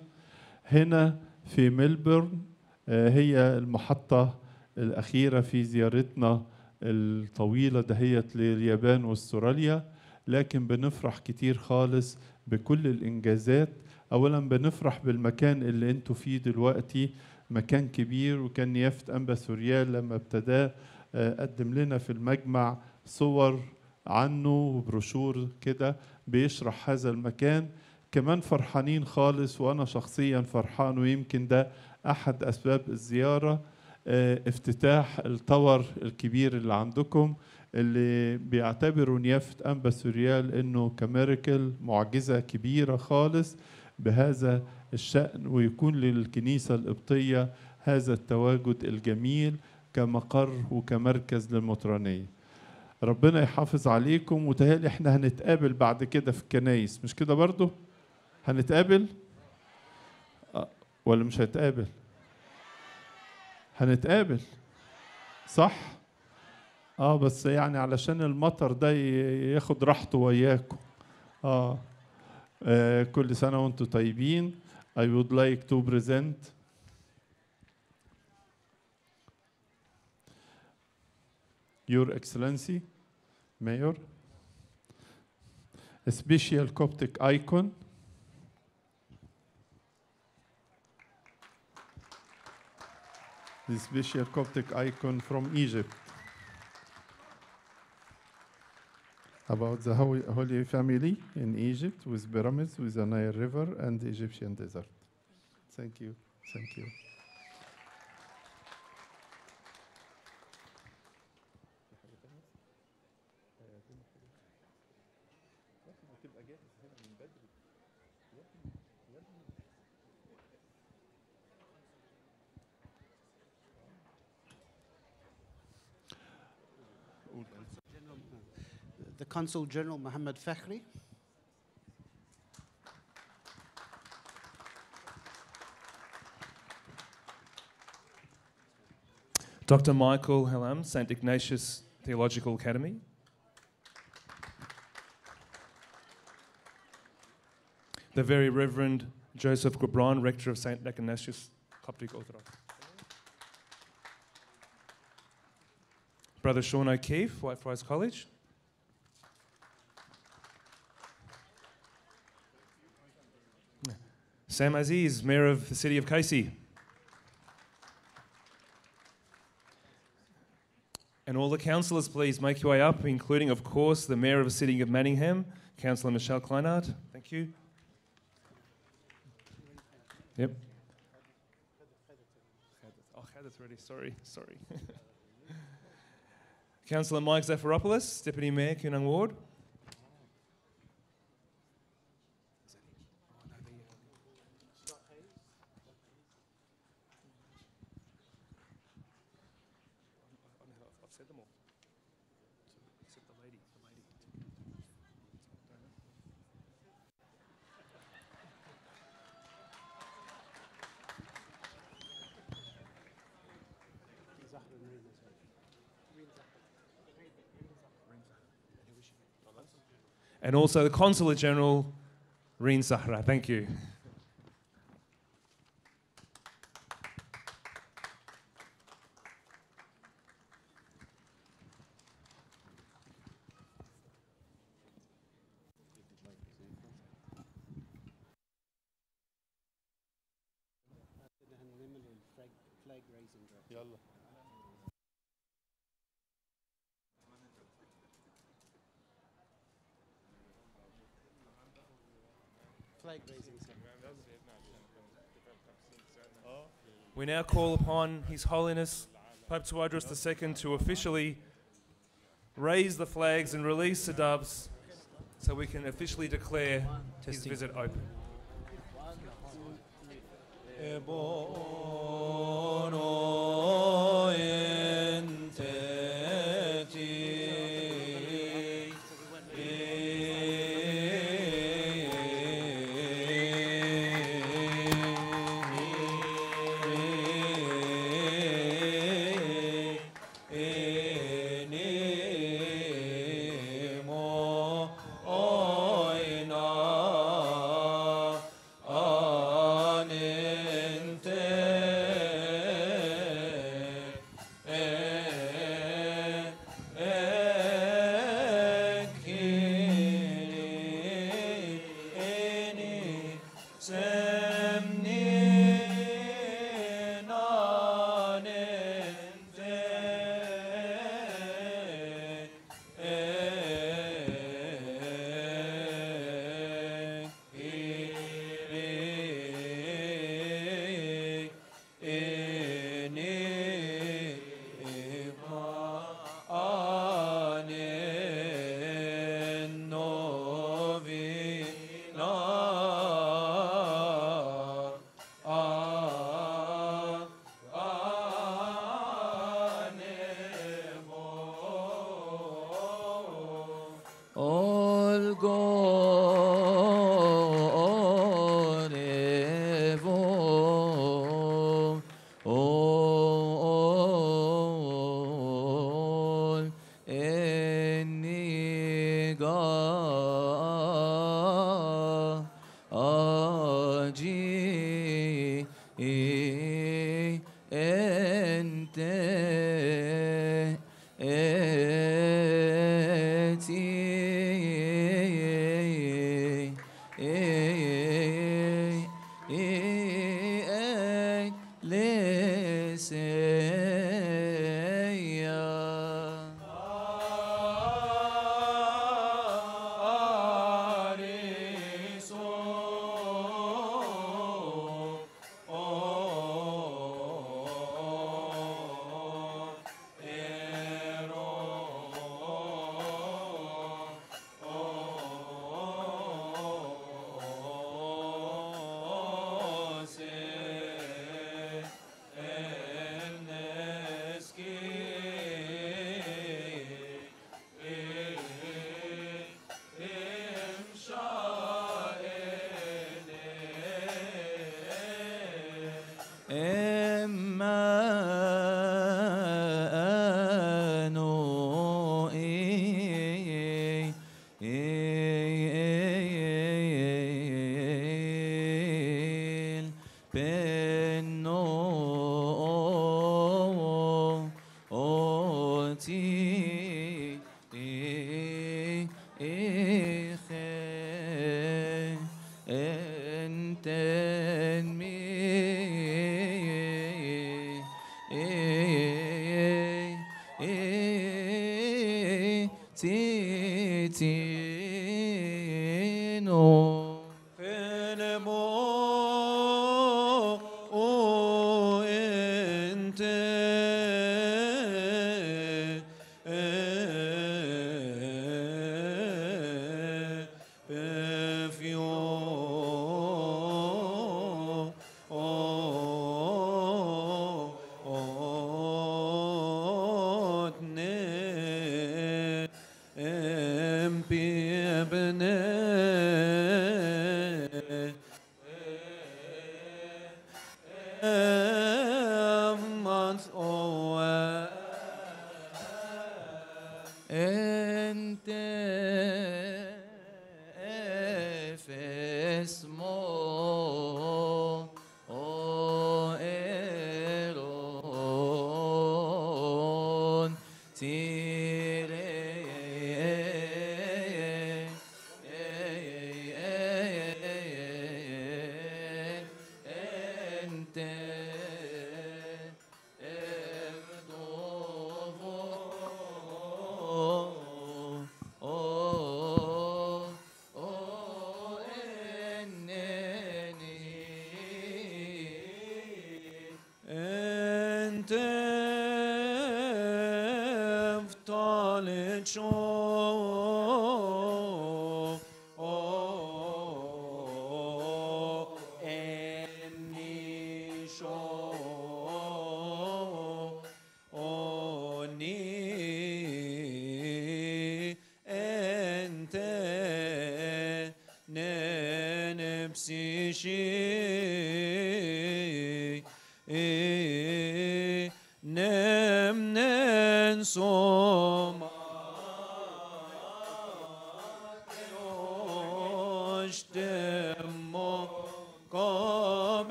هنا في ملبورن هي المحطة الأخيرة في زيارتنا الطويلة دهيت لليابان واستراليا لكن بنفرح كتير خالص بكل الإنجازات. أولا بنفرح بالمكان اللي انتوا فيه دلوقتي مكان كبير وكان نيافة أنبا سوريال لما ابتدى قدم لنا في المجمع صور عنه وبروشور كده بيشرح هذا المكان. كمان فرحانين خالص وأنا شخصيا فرحان ويمكن ده أحد أسباب الزيارة افتتاح التور الكبير اللي عندكم اللي بيعتبروا نيافة أنبا سوريال إنه كميركل معجزة كبيرة خالص بهذا الشأن، ويكون للكنيسة القبطية هذا التواجد الجميل كمقر وكمركز للمطرانية. ربنا يحافظ عليكم، وتهيألي احنا هنتقابل بعد كده في الكنايس، مش كده برضو؟ هنتقابل؟ ولا مش هنتقابل؟ هنتقابل صح؟ بس يعني علشان المطر ده ياخد راحته وياكم. كل سنة وانتم طيبين. I would like to present Your Excellency, Mayor, a special Coptic icon, the special Coptic icon from Egypt, about the Holy Family in Egypt with pyramids, with the Nile River and the Egyptian desert. Thank you. Thank you. The Consul General Mohammed Fakhri. Dr. Michael Hallam, St. Ignatius Theological Academy. The Very Reverend Joseph Gabron, Rector of St. Ignatius Coptic Orthodox. Brother Sean O'Keefe, Whitefriars College. Sam Aziz, Mayor of the City of Casey. And all the councillors, please make your way up, including, of course, the Mayor of the City of Manningham, Councillor Michelle Kleinart. Thank you. Yep. Oh, Khadat's ready. Sorry. Councillor Mike Zafiropoulos, Deputy Mayor, Kunang Ward. And also the Consulate General, Reen Sahra. Thank you. We now call upon His Holiness Pope Tawadros II to officially raise the flags and release the doves so we can officially declare his visit open. Ante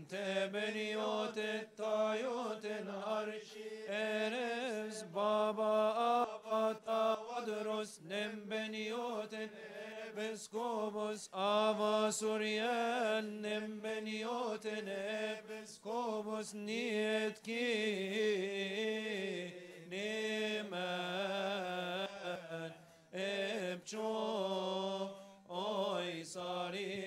تبنيوت الطايوت العرش إرز بابا آفاتا ودرس نم بنيوت بسكوبوس آفا سوريال نم بنيوت بسكوبوس نيت كي نيمان ابچو اوي صاري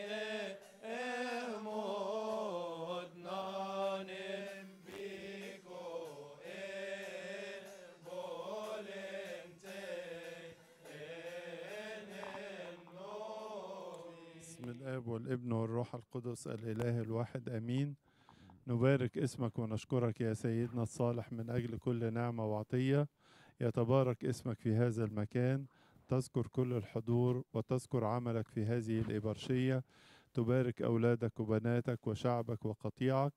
امود نانم بيكو بسم الآب والابن والروح القدس الإله الواحد آمين. نبارك اسمك ونشكرك يا سيدنا الصالح من أجل كل نعمة وعطية. يتبارك اسمك في هذا المكان، تذكر كل الحضور وتذكر عملك في هذه الإبرشية، تبارك أولادك وبناتك وشعبك وقطيعك،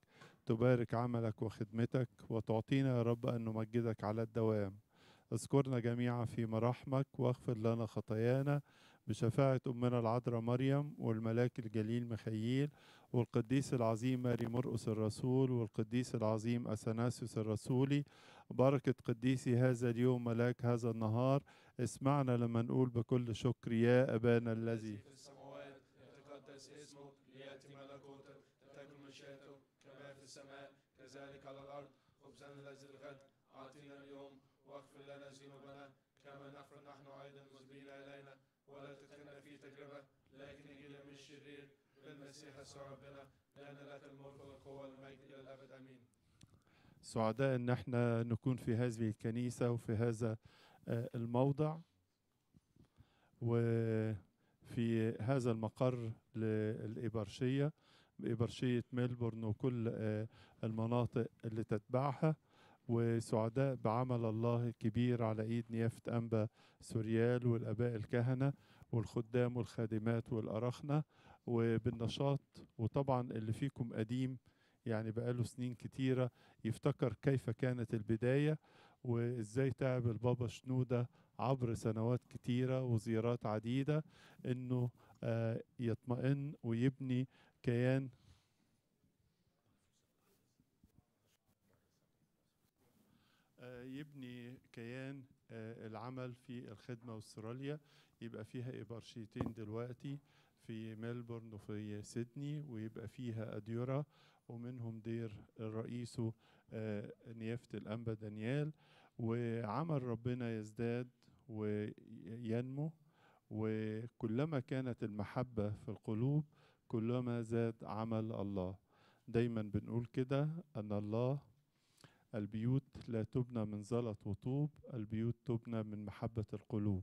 تبارك عملك وخدمتك، وتعطينا يا رب أن نمجدك على الدوام. اذكرنا جميعا في مراحمك واغفر لنا خطايانا بشفاعة أمنا العذراء مريم والملاك الجليل ميخائيل والقديس العظيم ماري مرقس الرسول والقديس العظيم أثناسيوس الرسولي. بركة قديسي هذا اليوم ملاك هذا النهار، اسمعنا لما نقول بكل شكر: يا أبانا الذي في السماوات يتقدس اسمك ليأتي ملكوتك تكن مشيئتك كما في السماء كذلك على الأرض. خبزنا الذي الغد أعطينا اليوم واغفر لنا ذنوبنا كما نغفر نحن أيضا المذنبين إلينا ولا تدخلنا في تجربة لكن نجينا من الشرير بالمسيح يسوع ربنا لأن لك الملك والقوة والمجد إلى الأبد آمين. سعداء ان احنا نكون في هذه الكنيسة وفي هذا الموضع وفي هذا المقر للإبرشية، إبرشية ملبورن وكل المناطق اللي تتبعها، وسعداء بعمل الله الكبير على ايد نيافة أنبا سوريال والآباء الكهنة والخدام والخادمات والأرخنة وبالنشاط. وطبعا اللي فيكم قديم يعني بقاله سنين كتيرة يفتكر كيف كانت البداية وإزاي تعب البابا شنودة عبر سنوات كتيرة وزيارات عديدة إنه يطمئن ويبني كيان العمل في الخدمة والسورياليا. يبقى فيها إبرشيتين دلوقتي في ملبورن وفي سيدني، ويبقى فيها أديرة ومنهم دير رئيسه نيافة الأنبا دانيال. وعمل ربنا يزداد وينمو، وكلما كانت المحبة في القلوب كلما زاد عمل الله. دايما بنقول كده أن الله البيوت لا تبنى من زلط وطوب، البيوت تبنى من محبة القلوب.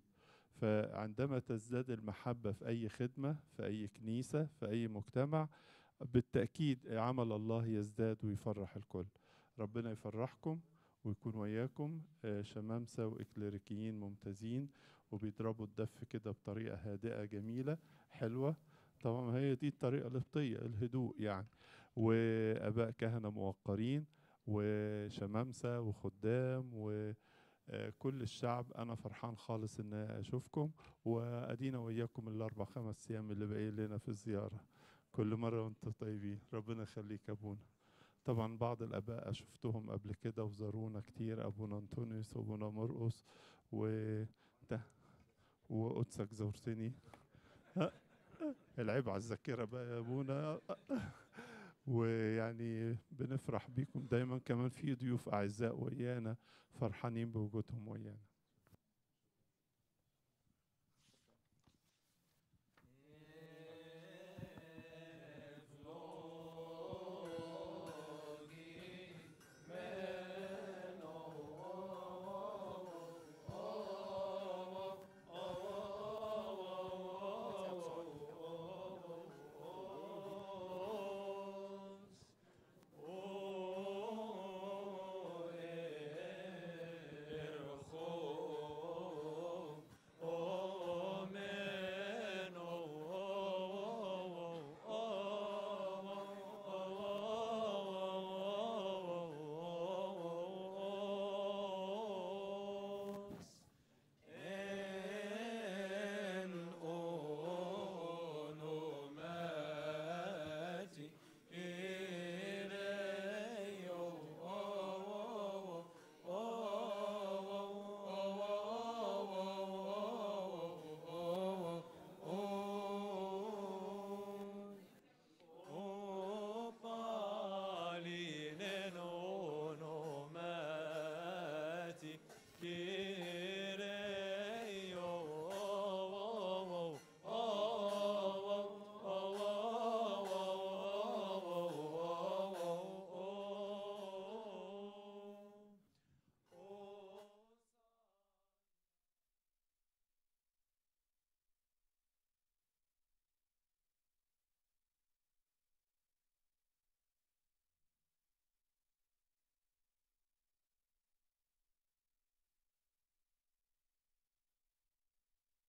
فعندما تزداد المحبة في أي خدمة في أي كنيسة في أي مجتمع بالتأكيد عمل الله يزداد ويفرح الكل. ربنا يفرحكم ويكون وياكم شمامسة وإكليريكيين ممتازين وبيضربوا الدف كده بطريقة هادئة جميلة حلوة. طبعا هي دي الطريقة القبطية، الهدوء يعني. وآباء كهنة موقرين وشمامسة وخدام وكل الشعب. أنا فرحان خالص إن أشوفكم وأدينا وياكم ال4 5 أيام اللي باقيين لنا في الزيارة. كل مرة وأنتم طيبين، ربنا يخليك أبونا. طبعا بعض الآباء شفتهم قبل كده وزارونا كتير، أبونا أنطونيوس وأبونا مرقس وقدسك زورتني. العيب على الذاكرة بقى يا أبونا. ويعني بنفرح بيكم دايما، كمان في ضيوف أعزاء ويانا فرحانين بوجودهم ويانا.